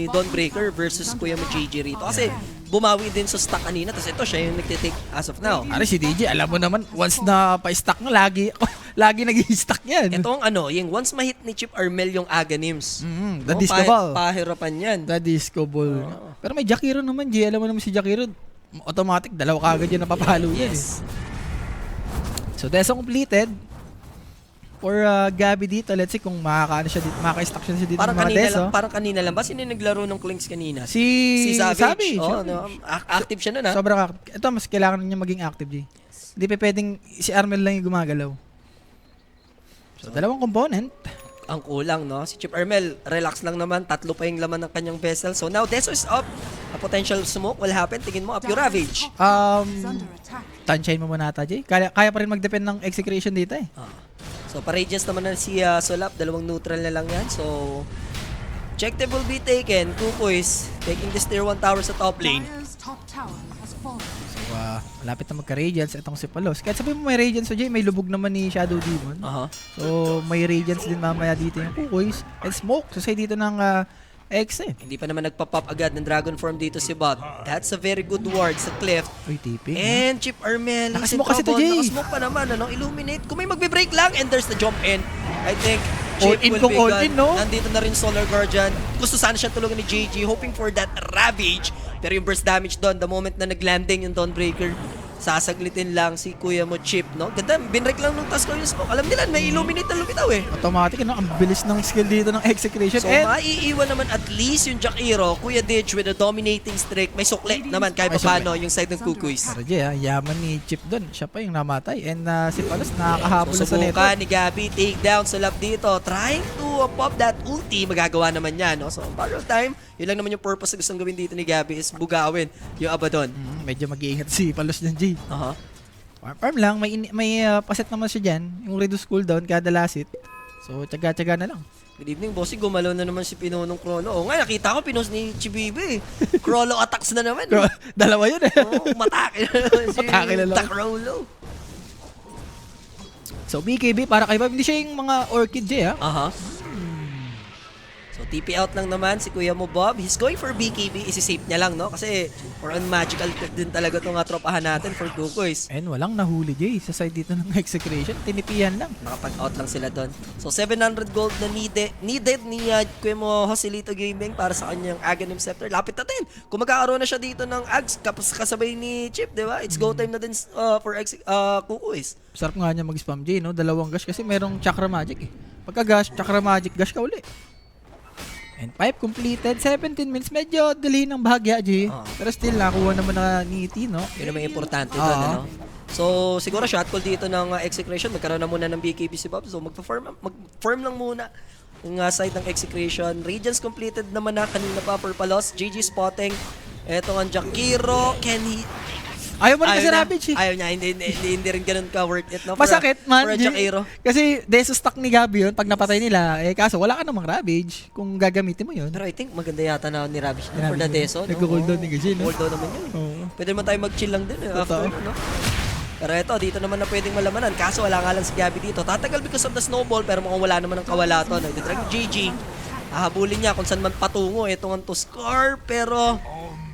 Dawnbreaker versus Kuya mo JJ rito. Kasi bumawi din sa stock kanina. Tapos ito, siya yung nagtitake as of now. Ari si DJ, alam mo naman, once na pa-stack na, lagi nag-i-stack yan. Ito ang yung once ma-hit ni Chip Armel yung Aganims. The disco ball. Pahirapan yan. The disco ball. Pero may Jakiro naman, Jay. Alam mo naman si Jakiro, automatic, dalawa kagad yan napapalo yan. Yes. So, Deso completed. For Gabby dito, let's see kung makaka-stack siya dito ng mga Deso. Parang kanina lang. Ba sino yung naglaro ng Clinks kanina? Si Savage. Savage. No? Active siya nun, Sobrang active. Ito, mas kailangan niya maging active, Jay. Hindi pa pwedeng si Armel lang yung gumagalaw. So, dalawang component. Ang kulang, no? Si Chip Armel, relax lang naman. 3 pa yung laman ng kanyang vessel. So now, Deso is up. A potential smoke will happen. Tingin mo, up yung Ravage. Is under attack. Tanchain mo muna ata, Jay. Kaya pa rin mag-depend ng execution dito eh. So, pa-Radiance naman na si Solap. 2 neutral na lang yan. So, objective will be taken. Kuko is taking this tier 1 tower sa top lane. Dire's top tower has fallen. So, malapit na magka-Radiance itong si Palos. Kahit sabi mo may Radiance so Jay, may lubog naman ni Shadow Demon. So, may Radiance din mamaya dito yung Kukoys. And Smoke. So, say dito ng X eh. Hindi pa naman nagpa-pop agad ng Dragon Form dito si Bob. That's a very good ward sa Cliff. Uy, tipping. And Chip Armel. he's in Nakasmoke kasi to, trouble. Jay. Nakasmoke pa naman. Illuminate. Kung may magbe-break lang and there's the jump in. I think All Chip in will kung be all gone. in, no? Nandito na rin Solar Guardian. Gusto sana siyang tulungan ni JG. Hoping for that Ravage. Pero yung burst damage doon, the moment na nag-landing yung Dawnbreaker, sasaglitin lang si Kuya mo Chip, no? Ganda, binrek lang ng task ko yung smoke. Alam nila, may illuminate na lumitaw eh. Automatic, no? Ang bilis ng skill dito ng execution. So, And maiiwan naman at least yung Jakiro, Kuya Ditch with a dominating streak. May sukle naman kahit May paano yung side ng Kukuys. pero Jay, yaman ni Chip doon. Siya pa yung namatay. And si Palos nakakahabol na sa neto. Susubukan ni Gabby, take down sa lab dito. Trying to pop that ulti, magagawa naman niya, no? So, part of time, yun lang naman yung purpose na gustong gawin dito ni Gabby is bugawin yung Abaddon. Medyo mag-iingat si Palos dyan, Jay. Farm lang, may paset naman siya dyan. Yung reduce cooldown kada lasit. So, tsaga-tsaga na lang. Good evening, bossy. Gumalaw na naman si Pinonong Krolo. Oo nga, nakita ko, pinos ni Chibibi. Krolo attacks na naman. Dalawa yun eh. Oo, matake na naman si Matake na lang. Krolo. So, BKB, para kay Bob, hindi siya yung mga Orchid Jay, ha? So, TP out lang naman si Kuya mo Bob. He's going for BKB. Isi-save niya lang, no? Kasi for on magical din talaga itong tropahan natin for Kukoys. And walang nahuli, Jay. Sa side dito ng execution, tinipian lang. Nakapag-out lang sila doon. So, 700 gold na needed ni Kuya mo Joselito Gaming para sa kanyang Aghanim Scepter. Lapit na din. Kung magkakaroon na siya dito ng Ags, kasabay ni Chip, di ba? It's go time na din for Kukoys. Sarap nga niya mag-spam, Jay, no? Dalawang gash kasi merong Chakra Magic, eh. Pagka gash, Chakra Magic, gash ka uli. And 5 completed, 17 minutes. Medyo delay ng bahagya, Jay. Pero still, nakuha naman na ni Tino. Yun naman yung importante doon, ano? So, siguro shot call dito ng execution. Magkaroon na muna ng BKB si Bob. So, mag-farm lang muna yung side ng execution. Radiance completed naman na kanina pa for Palos. GG spotting. Eto ang Jakiro. Can he... Ayaw mo rin kasi Ravage, eh. Ayaw niya. Hindi rin ganun ka worth it, no? Masakit man, For a Jay. Jakiro. Kasi deso stock ni Gabi yun, pag napatay nila, kaso wala ka namang Ravage kung gagamitin mo yun. Pero I think maganda yata na ni Rabish for the Deso. Nag-cooldown din kasi, no? Cooldown naman yun. Oo. Pwede naman tayo mag-chill lang din Totoo. after, no? Pero ito, dito naman na pwedeng malamanan. Kaso wala nga lang si Gabby dito. Tatagal because of the snowball, pero mukhang wala naman ng kawalaton. Nagtitrag ni GG. Hahabulin niya kung saan man patungo. Ito nga to score, pero...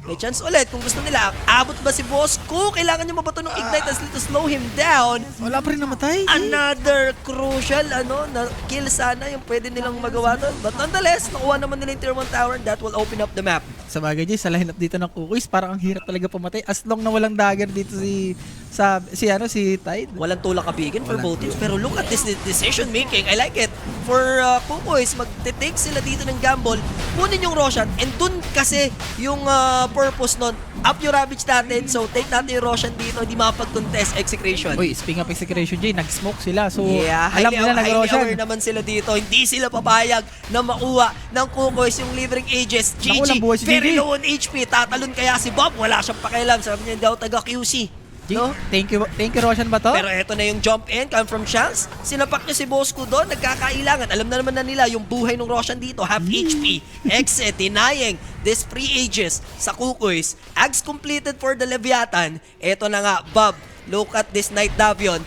may chance ulit kung gusto nila. Abot ba si Bosco? Kailangan niya mabato ng Ignite to slow him down. Wala pa rin namatay. Another crucial na kill sana yung pwede nilang magawa doon. But nonetheless, nakuha naman nila yung Tier 1 Tower and that will open up the map. Sa bagay, Jay, sa lineup dito ng Kukoys, parang ang hirap talaga pumatay. As long na walang dagger dito si Tide. Walang tulak kabigin for both teams. Pero look at this decision making. I like it. For Kukoys, magte-take sila dito ng gamble. Kunin yung Roshan. And dun kasi yung purpose nun, up yung Ravage natin. So, take natin yung Roshan dito. Hindi makapag-contest. Execration. Uy, speaking of execution, Jay, nag-smoke sila. So, Yeah, alam nila highly nag-Roshan. aware naman sila dito. Hindi sila papayag na makuha ng Kukoys yung libreng Aegis. Naku, GG, nabuhay si very GG. low on HP. Tatalon kaya si Bob? Wala siyang pakialam. Sabi niya, daw taga QC. Jay, No? thank you Roshan ba to? Pero eto na yung jump in, come from Shanks. Sinapak niya si Bosco doon, nagkakailangan. Alam na naman na nila yung buhay ng Roshan dito, half HP. Exit, denying this free Aegis sa Kukoys. Ags completed for the Leviathan. Eto na nga, Bob, look at this Night Davion.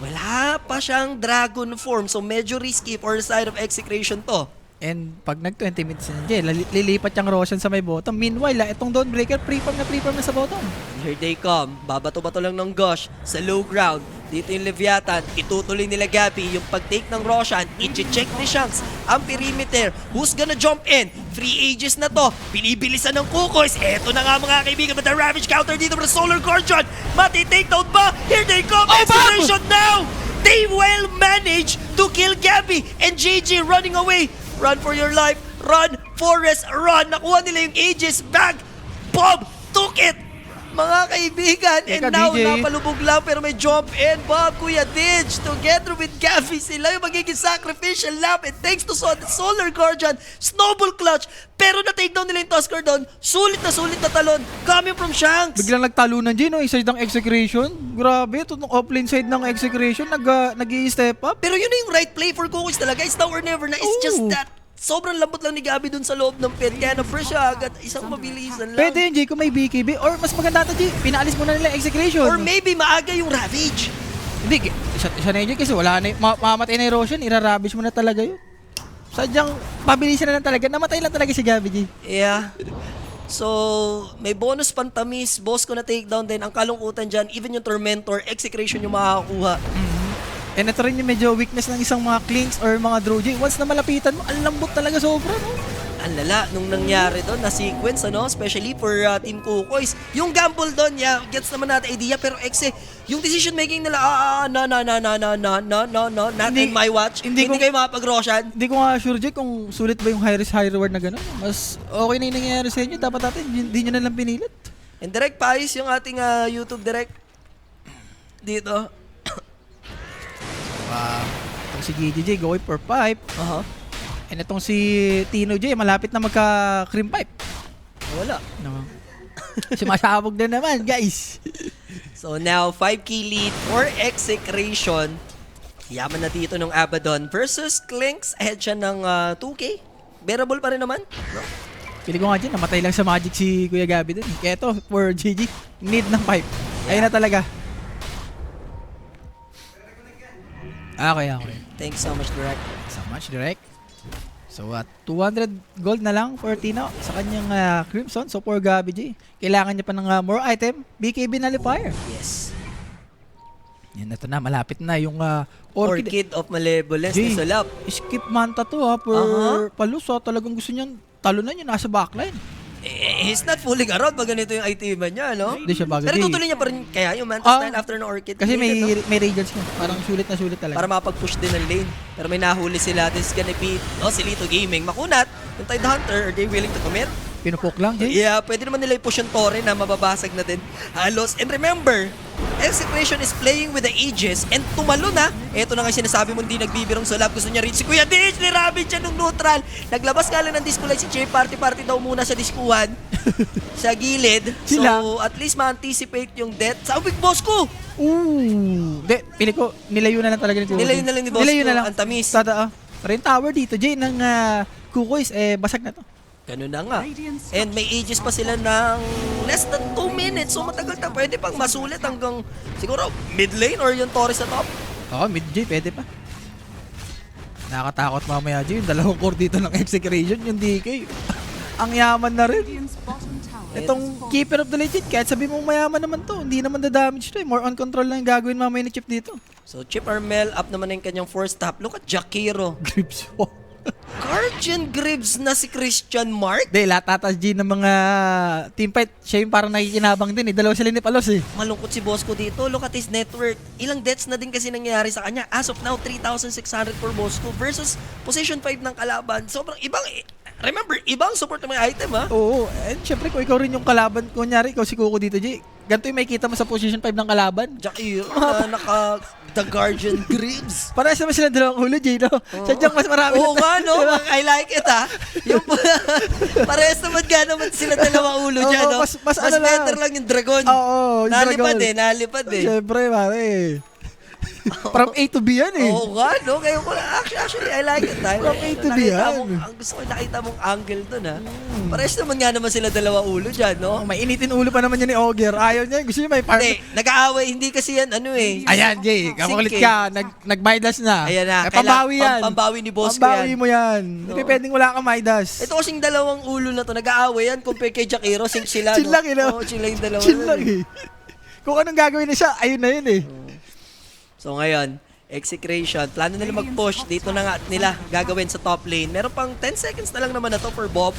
Wala pa siyang dragon form, so medyo risky for the side of Execration to. And pag nag-20 minutes na Jay, lilipat yung Roshan sa may bottom. Meanwhile, itong Dawnbreaker, pre-farm na sa bottom. Here they come. Babato-bato lang ng Gosh sa low ground. Dito yung Leviathan. Itutuloy nila Gabby yung pag-take ng Roshan. I-check ni Shanks ang perimeter. Who's gonna jump in? Free Aegis na to. Pinibilisan ng Kukoys. Eto na nga mga kaibigan. But the Ravage counter dito for the Solar Guardian. Mati-take down ba? Here they come. Execution now! They will manage to kill Gabby and JJ running away. Run for your life. Run, Forest, run. Nakuha nila yung Aegis back. Bob took it. Mga kaibigan, and Teka, now DJ. napalubog lang pero may jump in. Bob, Kuya Didge, together with Gabby, sila yung magiging sacrificial lamp. And thanks to Solar Guardian, Snowball Clutch. Pero na-take down nila yung Tusker doon. Sulit na talon. Coming from Shanks. Biglang nagtalunan Jay, no? Yung side ng Execration. Grabe, ito ng offlane side ng Execration, nag-i-step up. Pero yun na yung right play for Kukoys talaga. It's now or never na. It's just Ooh. that sobrang lambot lang ni Gabby dun sa loob ng pit. Kaya na-fresh siya agad. Isang mabilisan lang. Pwede yun, Jay, kung may BKB. Or mas maganda ito, Jay, pinaalis muna nila yung Execration. Or maybe maaga yung Ravage. Hindi, isa na yun, Jay, kasi wala na, mamamatay na yung Roshan, irarabish mo na talaga yun. Sadyang, pabilisan na lang talaga. Namatay lang talaga si Gabby, Jay. Yeah. So, may bonus pantamis. Boss ko na takedown din. Ang kalungkutan dyan, even yung Tormentor, Execration yung makakakuha. And ito rin yung medyo weakness ng isang mga Clinks or mga Droji. Once na malapitan mo, ang lambot talaga sobra, no? Ang lala nung nangyari doon na sequence, ano? Especially for Team Kukoys. Yung gamble doon, yeah, gets naman natin idea. Pero Exe, yung decision making nila, no, not in my watch. Hindi kayo makapag-Roshan. Hindi ko nga sure, Jay, kung sulit ba yung high risk, high reward na gano'n. Mas okay na yung nangyayari sa inyo. Dapat natin, hindi nyo na lang pinilit. And direct paayos yung ating YouTube direct dito. Itong si GGJ, going for pipe. And itong si Tino J, malapit na magka-cream pipe. Wala. No. Sumasabog na naman, guys. So now, 5 key lead for Execration. Yaman na dito ng Abaddon versus Clinks. Ahead siya ng 2K. Bearable pa rin naman. No? Pili ko nga dyan, namatay lang sa Magic si Kuya Gabi dun. Kaya ito, for GG, need ng pipe. Ayun na talaga. Okay. Thanks so much, Direct. So much, direct. So, 200 gold na lang for Tino sa kanyang Crimson. So, for Gabi J, kailangan niya pa ng more item. BKB Nullifier. Yes. Yan, ito na. Malapit na yung Orchid of Malevolence Jay, ni Solap. skip manta to for Palus. Talagang gusto niyang talunan niya nasa backline. He's not fooling around pag ganito yung item niya, no? Hindi siya bagay. Pero tutuloy niya pa rin kaya yung Mantis style after ng Orchid. Kasi Needed, no? may radiance niya. Parang sulit na sulit talaga. Para makapag-push din ng lane. Pero may nahuli sila. This is gonna be si Lito Gaming. Makunat, yung Tide Hunter, are they willing to commit? Pinupok lang, Jay. Yeah, pwede naman nila i-push yung Torre na mababasag na din halos. And remember, Execration is playing with the Aegis and tumalo na. Ito na nga sinasabi mo, hindi nagbibirong Solap. Gusto niya rin si Kuya Didge, ni Rabbit siya nung neutral. Naglabas nga lang ng disco light si Jay. Party daw muna sa diskuhan. sa gilid. Sila. So, at least ma-anticipate yung death. Sa Big Boss ko! Ooh. Hindi, pili ko, nilayo na lang talaga ni Kukoy. Nilayo na lang ni Boss Nilayo ko, na lang. ang tamis. Pero yung tower dito, Jay, ng Kukoy, basag na to. Ganun na nga. And may Aegis pa sila ng less than 2 minutes. So matagal na. Pwede pang masulit hanggang siguro mid lane or yung Torres sa top. Oo, mid Jay, pwede pa. Nakakatakot mamaya, Jay. Yung dalawang core dito ng Execration, yung DK. Ang yaman na rin. Radiant's bottom tower Itong has fallen. Keeper of the Legend, kahit sabi mong mayaman naman to, hindi naman da-damage to eh. More on control lang yung gagawin mamaya ni Chip dito. So Chip Armel up naman na yung kanyang first top. Look at Jakiro. Grips. Guardian Gribbs na si Christian Mark. Hindi, lahat tatas G ng mga team fight, siya yung parang nakikinabang din eh. Dalawa sila ni Palos eh. Malungkot si Bosco dito. Look at his network. Ilang deaths na din kasi nangyayari sa kanya. As of now, 3,600 for Bosco versus position 5 ng kalaban. Sobrang ibang Remember, ibang support ng mga item, ha? Oo, and syempre kung ikaw rin yung kalaban, kunyari ikaw si Kuko dito, Jay. Ganito yung makikita mo sa position 5 ng kalaban. Jakiro na naka The Guardian Greaves. Parehas naman sila dalawang ulo, Jay, no? Sadyang mas marami. Oo nga, no? I like it, ha? Yung parehas naman sila dalawang ulo dyan, no? Mas ano better lang yung dragon. Oo, yung Nalipad dragon. nalipad eh. Syempre, pare. From A to B yan eh. Oo nga, no? Ngayon ko lang, actually, I like it. From A to B yan. Ang gusto ko nakita mong angle dun, ha? Parehas naman sila dalawang ulo dyan, no? May initin ulo pa naman yan ni Ogre. Ayaw niya. Gusto niya may farm. Hindi, nag-aaway. Hindi kasi yan, ano eh. Ayan, Jay. Kamukulit ka. Nag-Midas na. Ayan na. Pambawi yan. Pambawi ni boss ko Pambawi yan. mo yan. No. Hindi pwedeng wala kang Midas. Ito kasing dalawang ulo na to, nag-aaway yan compare kay Jakiro, sync sila, Chill no? lang, Oo, chill lang yung dalawa. Chill nun, lang eh. Kung anong gagawin na siya, ayun na yun eh. So ngayon, execration, plano nila mag-push, dito na nga nila gagawin sa top lane. Meron pang 10 seconds na lang naman na to for Bob.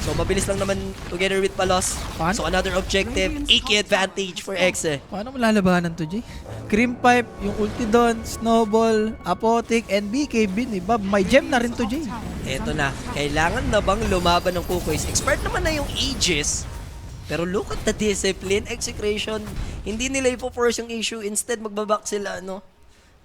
So mabilis lang naman together with Palos. Paano? So another objective, Iki advantage for Exe. Paano mo lalabanan to, Jay? Cream Pipe, yung ulti doon, Snowball, Apotic, and BKB ni Bob. May gem na rin to, Jay. Eto na, kailangan na bang lumaban ng Kukoys? Expert naman na yung Aegis. Pero look at the discipline, execration. Hindi nila ipo-force yung issue. Instead, magbaback sila, no?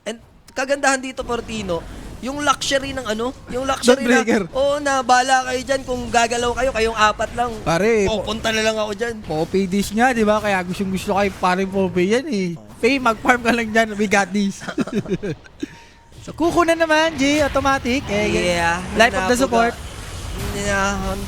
And kagandahan dito, Portino, yung luxury ng yung luxury Dawnbreaker. na bala kayo dyan, kung gagalaw kayo, kayong apat lang. Pare, Punta na lang ako dyan. Poppy dish nga, di ba? Kaya gusto kay pare Poppy yan eh. Faye, mag-farm ka lang dyan. We got this. So, Kuko na naman, Jay. Automatic. Yeah. Life of the support.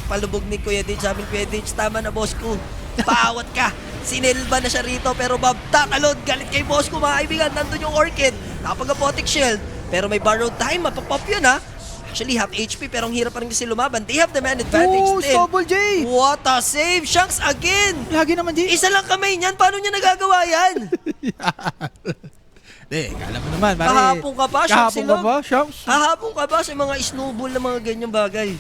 Palubog ni Kuya Ditch. Sabi ni Kuya Ditch, tama na, boss ko. Paawat ka. Sinilba na siya rito, pero Bob, tatalon. Galit kay boss ko, mga kaibigan. Nandun yung Orchid. Nakapag-apotic shield. Pero may borrowed time. Mapapop yun, ha? Actually, half HP, pero ang hirap pa rin kasi lumaban. They have the man advantage Oh, still. Snowball, Jay. What a save! Shanks again! Lagi naman, Jay. Isa lang kamay niyan. Paano niya nagagawa yan? Kala mo naman, pare. Kahapon ka pa, Shanks. Kahapon ka ba, Shanks? Kahapon ka ba sa mga snowball na mga ganyang bagay?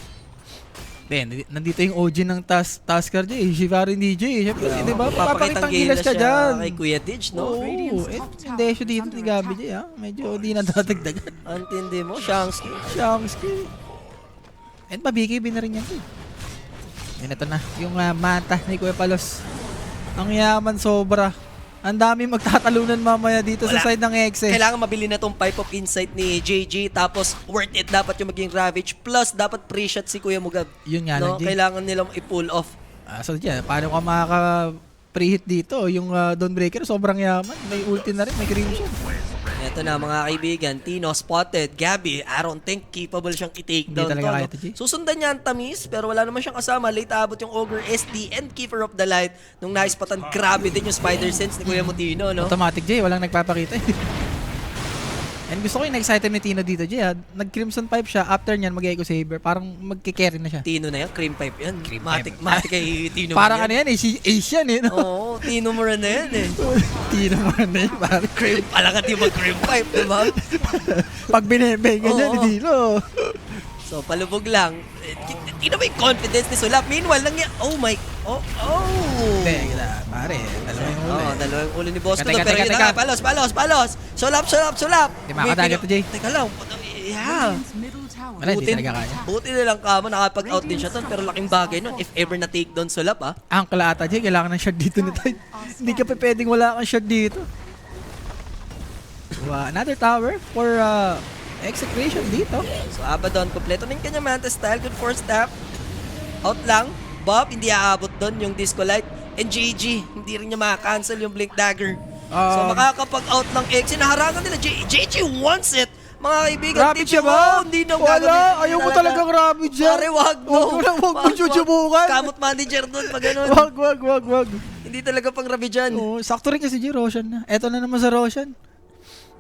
Nandito yung OG ng Tasker, Jay. Shivarin DJ. Siyempre, di ba? Papakitang gilas ka siya dyan. kay Kuya Ditch, no? Oo. Yung desyo dito ni Gabi, Jay, ha? Medyo di na dadagdagan. Antindi mo, Shanks. Shanks, and pa-BKB na rin yan, Jay. Yan, ito na. Yung manta ni Kuya Palos. Ang yaman sobra. Ang dami magtatalunan mamaya dito sa Wala. side ng Exe. Kailangan mabili na tong Pipe of Insight ni JG, tapos worth it dapat yung maging Ravage, plus dapat pre-shot si Kuya Mugab. Yun nga lang, No? Jay. Kailangan nilang i-pull off. So dyan, paano ka makaka-prehit dito? Yung Dawnbreaker, sobrang yaman. May ulti na rin, may crimson. Ito na mga kaibigan, Tino spotted, Gabby, I don't think capable siyang i-take Hindi down talaga to. kaya No? to, G. Susundan niya ang Tamis, pero wala naman siyang kasama. Late abot yung Ogre SD and Keeper of the Light. Nung naispatan, grabe din yung Spider Sense ni Kuya Mutino, no? Automatic, Jay. Walang nagpapakita. And gusto ko yung excited ni Tino dito, Jay. Nag-crimson pipe siya. After nyan, mag-echo saber. Parang mag-carry na siya. Tino na yan, cream pipe yan. Cream Matik pipe. kay Tino. Parang yan. ano yan eh. Si Ace yan eh. No? Oo, Tino mo rin na yan eh. Tino mo na yun. Parang Cream, alakat yung mag-cream pipe, diba? pag binebengan niya ni Oo. Tino. So, palubog lang. Tino ba yung confidence ni Sulap? Meanwhile, lang yan. Oh my, oh. Hindi, pare. Dalawa yung ulo. Dalawang ulo ni Boss ko. Teka, Pero teka, yun teka. na nga, palos. Sulap. Di makakadagat to, Jay. Teka lang. Yeah. Radiant's middle tower Wala, hindi talaga kaya. Buti na lang kamo, nakapag-out din siya ton. Pero laking bagay nun. If ever na take down Sulap, ah. Ang kalata, Jay. Kailangan ng shot dito na tayo. Hindi ka pa pwedeng wala kang shot dito. Another tower for execution dito. So, Abaddon, kompleto na yung kanyang Manta style. Good for step. Out lang. Bob, hindi aabot doon yung Disco Light. And JG, hindi rin niya maka-cancel yung Blink Dagger. So, makakapag-out ng X. Naharangan nila. JG wants it. Mga kaibigan, Rabbit siya ba? Hindi na Wala, ayaw mo talagang rabbit dyan. Pare, wag mo. Wag mo susubukan. Kamot manager doon, pag ganun. Wag. Hindi talaga pang rabbit dyan. Oo, sakto rin kasi Roshan na. Eto na naman sa Roshan.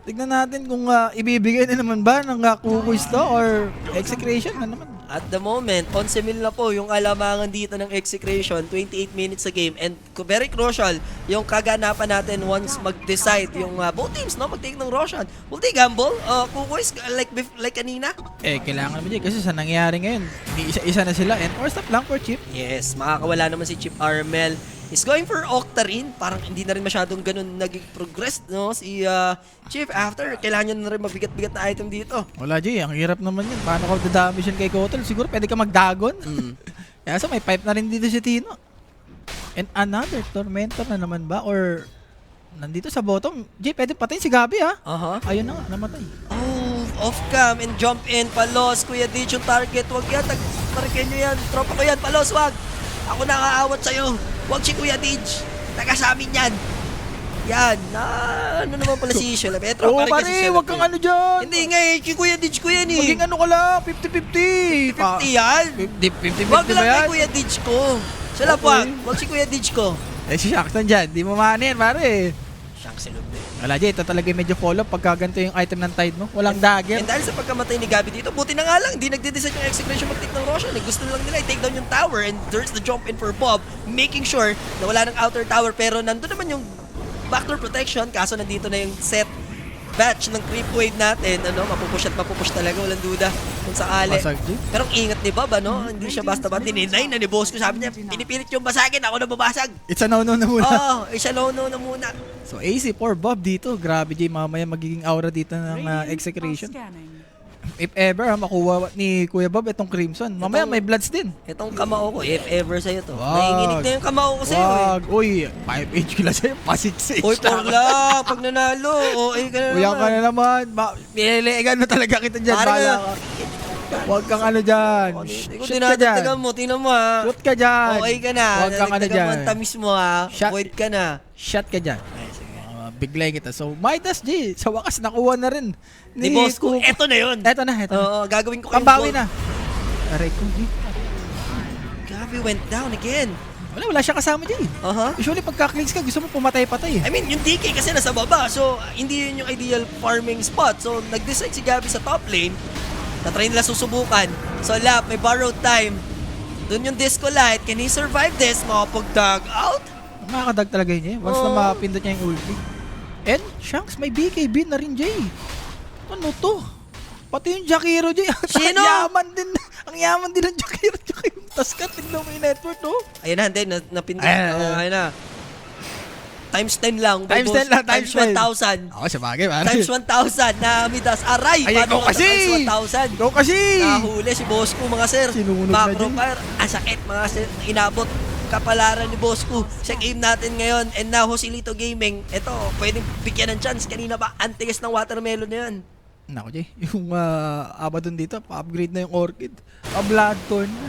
Tignan natin kung ibibigay na naman ba ng kukuis to or execration na naman. At the moment, 11 mil na po yung alamangan dito ng execration, 28 minutes sa game. And very crucial, yung kaganapan natin once mag-decide yung both teams, no? Mag-take ng Roshan. Will they gamble? Kukuis, like kanina? Kailangan naman dyan kasi sa nangyayari ngayon, isa-isa na sila and or stop lang for Chip. Yes, makakawala naman si Chip Armel. He's going for Octarine. Parang hindi na rin masyadong ganun naging progress, no? Si Chief after. Kailangan niya na rin mabigat-bigat na item dito. Wala, Jay. Ang hirap naman yun. Paano ka dadamage yun kay Kotal? Siguro pwede ka magdagon. Kaya so may pipe na rin dito si Tino. And another Tormentor na naman ba? Or nandito sa bottom. Jay, pwede patayin si Gabi, ha? Aha. Ayun na nga, namatay. Oh, off cam and jump in. Palos, Kuya Ditch yung target. Huwag yan. Tag-parikin nyo yan. Tropa ko yan. Palos, wag. Ako na kaawat sa'yo. Huwag si Kuya Ditch. Taga sa amin yan. Yan. Ano naman pala si Shella Petro? Oo, pare, wag kang ano dyan. Hindi nga eh. Si Kuya Ditch ko yan eh. Maging ano ka lang, 50-50. 50 yan. 50-50 Wag ba lang kay yan? Kuya Ditch ko. Shella Okay. wag. Wag si Kuya Ditch ko. Eh, si Shax nandyan. Di mo maanin, pare. Shanks ilog din. Wala, Jay. Ito talaga yung medyo follow-up pagka ganito yung item ng Tide mo. Walang dagger. And dahil sa pagkamatay ni Gabi dito, buti na nga lang, hindi nagde-decide yung execution mag-take ng Roshan. Gusto lang nila i-take down yung tower and there's the jump in for Bob, making sure na wala ng outer tower. Pero nandun naman yung backdoor protection, kaso nandito na yung set batch ng creep wave natin. Mapupush at mapupush talaga, walang duda kung sakali. Basag, Jay. Pero ang ingat ni Bob, hindi siya basta-basta. Dininay na ni boss ko, sabi niya, pinipilit yung basagin, ako na babasag. It's a no-no na muna. Oo, isa no-no na muna. So, AC4 Bob dito. Grabe, Jay. Mamaya magiging aura dito ng Radiant are execution. scanning. If ever, makuha ni Kuya Bob itong Crimson. Mamaya may bloods din. Itong kamao ko, if ever sa'yo to. Wag. Nanginginig na yung kamao ko sa'yo eh. Wag. Uy, 5 HP lang sa'yo. Pa-6 Uy, por lang. Pag nanalo, ka na Uyan ka naman. na naman. Piniligan na talaga kita dyan. Parang Bala ka. Huwag kung ano dyan. Kung Shoot ka dyan. dinadagdagan mo, tingnan mo ha. Shoot ka dyan. Okay ka na. Huwag kang ano Dadagdagan dyan. mo ang tamis mo ha. Shot. Void ka na. Shot ka dyan. Bigla kita. So, Midas G. Sa wakas, nakuha na rin. Ni boss ko, Kuko. eto na yun. Eto na, eto na. Oo, gagawin ko kayong Pambawi gold. na. Aray ko, G. Gabi went down again. Wala siya kasama, G. Aha. Usually, pagka-clicks ka, gusto mo pumatay-patay. I mean, yung DK kasi nasa baba. So, hindi yun yung ideal farming spot. So, nag-decide si Gabi sa top lane. Na-try nila susubukan. So, Lap, may borrowed time. Doon yung Disco Light. Can he survive this? Makapag-tag out? Makakadag talaga yun, eh. Once na Oo. mapindot niya yung ulti. And, Shanks, may BKB na rin, Jay. Ano to? Pati yung Jakiro, Jay. Sino? Ang yaman din ng Jakiro. Tsaka yung Taskat, tignan mo yung network, no? Ayun na, hindi. Napindot. Ayan. Ayun na. Times 10 lang. Times 10 lang, times 10. 1,000. Ako, sa bagay, man. Times 1,000 na Midas. Aray! Ay, Paano ikaw ka kasi! times 1,000? Go kasi! Nahuli si boss ko, mga sir. Sinunog na Macro dyan. fire. Sakit, mga sir. Inabot kapalaran ni boss ko sa game natin ngayon. And now, Joselito Gaming. Ito, pwedeng bigyan ng chance. Kanina ba, antigas ng watermelon na yan. Nako, Jay. Yung Abaddon dito, pa-upgrade na yung Orchid. Pa-Bloodthorn na.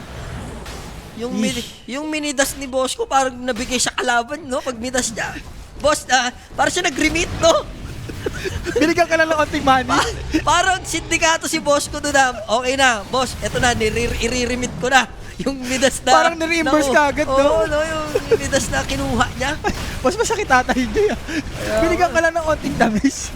Yung minidas ni boss ko, parang nabigay siya kalaban, no? Pag midas niya. Boss, parang siya nag-remit, no? Binigyan ka lang ng onting money. Parang sindikato si boss ko doon na, okay na, boss, eto na, i-remit ko na. Yung midas na... Parang ni-reimburse ka agad, no? Oo, no, yung midas na kinuha niya. Mas masakit ata hindi, ah. Binigyan ka lang ng onting damage.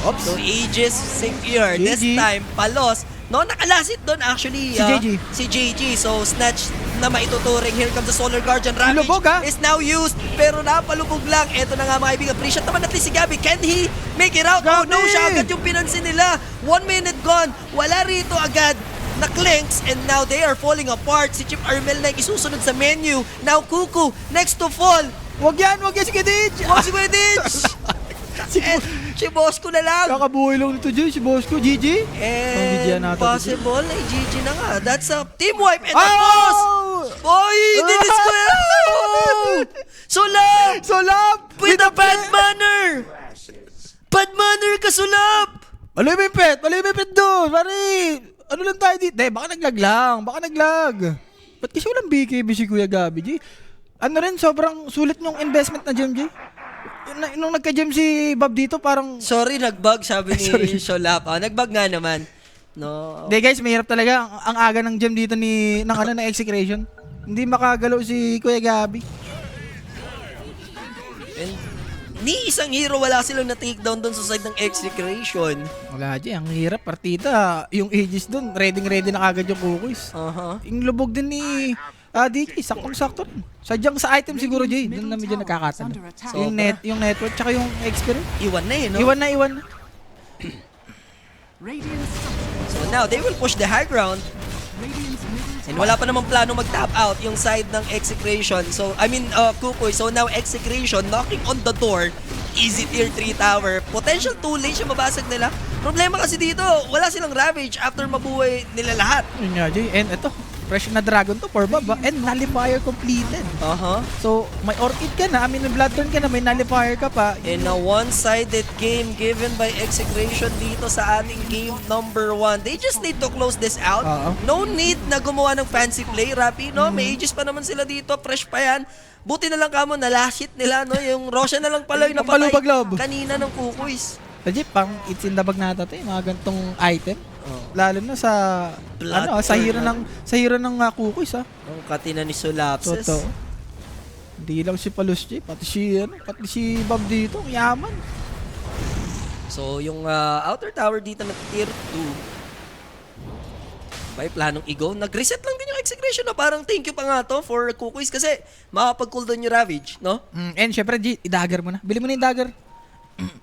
Oops. So, Aegis secure. This JG. time, Palos. No, nakalasit doon actually. Si JG. Si JG. So, snatch na maituturing. Here comes the Solar Guardian. Ravage Lubog, ah. is now used. Pero napalubog lang. Ito na nga mga kaibigan. Pre-shot naman natin si Gabi. Can he make it out? Oh Gabi! no, siya agad yung pinansin nila. 1 minute gone. Wala rito agad na clinks and now they are falling apart. Si Chip Armel na yung isusunod sa menu. Now Kuku, next to fall. Wag yan si Kidich! Wag si Wedich! Si boss ko na lang. Kakabuhay lang nito, Jay. Si boss ko, GG. And GG na natin possible ay GG na nga. That's a team wipe and a Oh! boss! Boy, dinis ko yan! Sulap! Solap! With a bad manner! Bad manner ka, Sulap! Maloy mo yung pet doon. Pare, ano lang tayo dito? Baka naglag. Ba't kasi walang BKB si Kuya Gabi, Jay? Ano rin, sobrang sulit yung investment na gem, Jay. Nung nagka-gem si Bob dito, parang... Sorry, nagbug, sabi ni Sorry. Sulap. Nagbug nga naman. No. Hindi guys, mahirap talaga ang aga ng gem dito ng execution. Hindi makagalaw si Kuya Gabi. And ni isang hero wala silang na-takedown doon sa side ng execration. Wala, Jay. Ang hirap. Partida. Yung Aegis doon, ready na agad yung Kukoys. Yung lubog din ni DJ, saktong-sakto rin. Sadyang sa item siguro, Jay. Doon na medyo nakakatalo. Yung network, tsaka yung experience. Iwan na no? Iwan na. Radiant structures So now, they will push the high ground. And wala pa namang plano mag-tap out yung side ng Execration. So, Kukoy. So now Execration knocking on the door. Easy tier 3 tower. Potential 2 lane siya mabasag nila. Problema kasi dito, wala silang Ravage after mabuhay nila lahat. Yun nga, Jay. And ito, fresh na dragon to for baba. And nullifier completed. So, may Orchid ka na. May Bloodthorn ka na. May nullifier ka pa. In a one-sided game given by Execration dito sa ating game number 1. They just need to close this out. No need na gumawa ng fancy play, Rapi, no? May ages pa naman sila dito. Fresh pa yan. Buti na lang kamo, na-last hit nila, no? Yung Roshan na lang pala yung napatay kanina ng Kukuys. Legit, pang it's in the bag nata to, yung mga gantong item. Lalo na sa sa hero ng Kukuys, ha. Ang katina ni Solapsis. Totoo. Hindi lang si Palus, Jay, pati si Bob dito, yaman. So, yung outer tower dito na tier 2, may planong i-go. Nag-reset lang din yung Execration na parang thank you pa nga to for Kukuys kasi makapag-cooldown yung Ravage, no? And syempre, G, i-dagger mo na. Bili mo na yung dagger.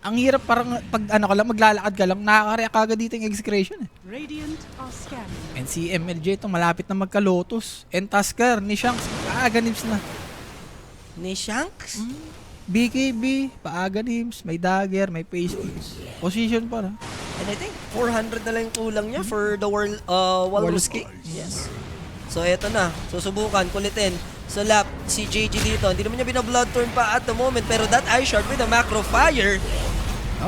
Ang hirap parang pag maglalakad ka lang, nakaka-react agad dito yung Execration. Radiant are scanning. And si MLJ itong malapit na magka-Lotus. And Tusker, ni Shanks, paaganims na. Ni Shanks? BKB, paaganims, may dagger, may pasties. Position para. And I think 400 na lang yung kulang niya for the Walrus Kick. Yes. So eto na, susubukan, kulitin. So lap, si JG dito, hindi naman niya bina-bloodthorn pa at the moment, pero that eye shard with a macro fire.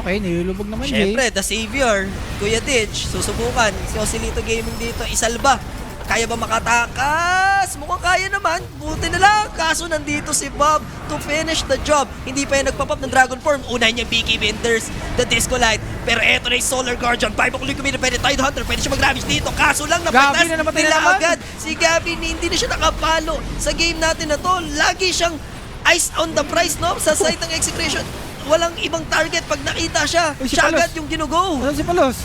Okay, nilulubog naman Jay. Siyempre, the savior, Kuya Ditch, susubukan. Si Osilito Gaming dito, isalba. Kaya ba makatakas? Mukhang kaya naman. Buti na lang. Kaso nandito si Bob to finish the job. Hindi pa yung nagpapop ng Dragon Form. Unahin niya BKB and there's the Disco Light. Pero eto na yung Solar Guardian. 5 o'clock kumita pwede Tide Hunter. Pwede siya mag-ravage dito. Kaso lang napatas nila agad. Si Gabi hindi na siya nakapalo sa game natin na to. Lagi siyang ice on the price, no? Sa side ng Execration. Walang ibang target pag nakita siya. Siya agad yung ginugo. Ano si Palos?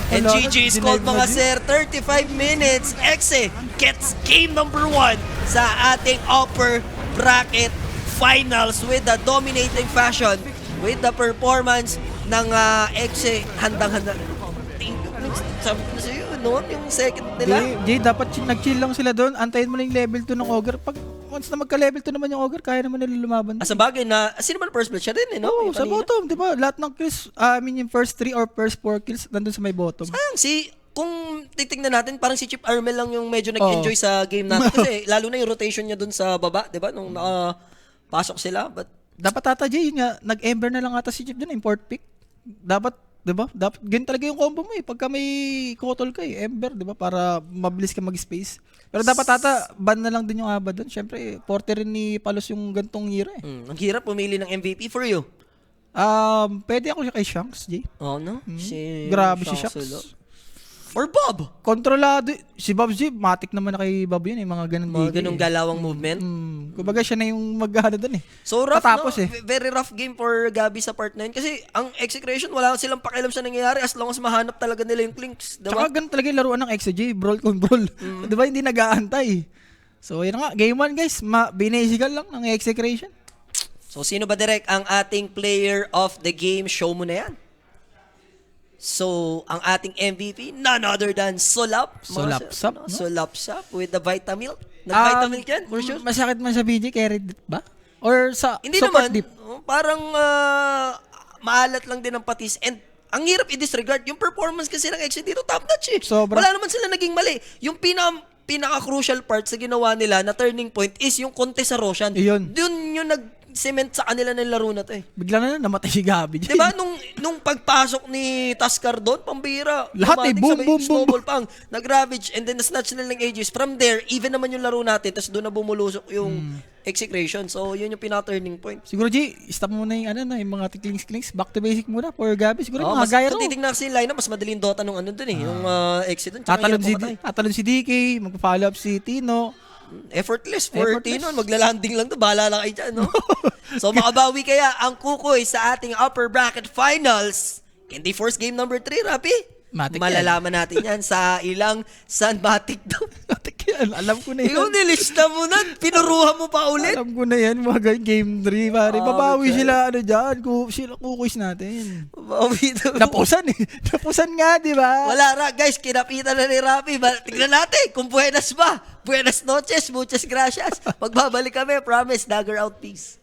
And GG is called mga sir, 35 minutes. Exe gets game number 1 sa ating upper bracket finals with the dominating fashion, with the performance ng Exe. Handang-handa. Sabi ko na sa'yo, no? Yung second nila. Jay, dapat nag-chill lang sila doon. Antayin mo lang yung level 2 ng Ogre. Pag once na magka-level 2 naman yung Ogre, kaya naman nila lumaban. Sa bagay na, sino man first blood siya din, eh, no? Oo, sa bottom, di ba? Lahat ng kills, yung first 3 or first 4 kills, nandun sa may bottom. Sayang, kung titignan natin, parang si Chip Armel lang yung medyo nag-enjoy sa game natin. Kasi lalo na yung rotation niya dun sa baba, di ba? Nung nakapasok sila. But dapat tata Jay, yun nga, nag-ember na lang ata si Chip dun, import pick. Dapat, di ba? Dapat, ganyan talaga yung combo mo eh. Pagka may kotol ka eh, ember, di ba? Para mabilis ka mag-space. Pero dapat tata, ban na lang din yung aba dun. Siyempre, porte rin ni Palos yung gantong hero eh. ang hirap pumili ng MVP for you. Pwede ako siya kay Shanks, Jay. Oh, no? Grabe si Shanks Shanks. Solo. Or Bob. Kontrolado. Si Bob G, matik naman na kay Bob yun eh. Mga ganun Mga ganung galawang movement. Kumbaga siya na yung mag-ano dun eh. So rough, Tatapos no? eh. Very rough game for Gabi sa part 9. Kasi ang Execration, wala silang pakialam sa nangyayari as long as mahanap talaga nila yung clinks. Diba? Tsaka ganun talaga yung laruan ng XJ, brawl kung brawl. Diba hindi nag-aantay. So yun nga, game 1 guys, binasical lang ng Execration. So sino ba direct ang ating player of the game? Show mo na yan. So, ang ating MVP, none other than Solap. Solapsap, no? Solapsap with the Vitamilk. Nag-Vitamilk yan, for sure. Masakit man sa BJ, carry dip ba? Or sa Hindi support naman, dip? Parang maalat lang din ang patis. And ang hirap i-disregard. Yung performance kasi ng Exit dito, top notch eh. Sobra. Wala naman sila naging mali. Yung pinaka-crucial part sa ginawa nila na turning point is yung contest sa Roshan. Iyon. Doon yung nag-cement sa kanila ng laro na to eh. Bigla na namatay si Gabi. Diba nung pagpasok ni Tusker doon, pambira. Lahat eh, Automatic, boom, sabay, boom, boom. snowball pang nag-ravage and then na-snatch nila ng ages. From there, even naman yung laro natin, tapos doon na bumulusok yung Execration. So, yun yung pinaka-turning point. Siguro G, stop muna yung yung mga tiklings-klings. Back to basic muna for Gabi. Siguro yung mga Mas gyro. titignan kasi yung lineup, mas madaling Dota nung ano dun eh. Yung exit dun. Tatalon si DK, magpa-follow up si Tino. Effortless for Tino. Maglalanding lang to. Bahala lang kayo dyan, no? So, makabawi kaya ang Kukoy sa ating upper bracket finals in the first game number 3, Rapi? Matik yan. Malalaman natin yan sa ilang Matic daw. Matik yan. Alam ko na yan. Ikaw nilista mo na, pinuruhan mo pa ulit. Alam ko na yan, mga game 3, pare. Babawi okay. sila, dyan. Sila kukuis natin. Bawi daw. Napusan eh. Napusan nga, di ba? Wala ra, guys, kinapitan na ni Rafi. Tignan natin kung buenas ba. Buenas noches, muchas gracias. Magbabalik kami, promise, Dagger out, peace.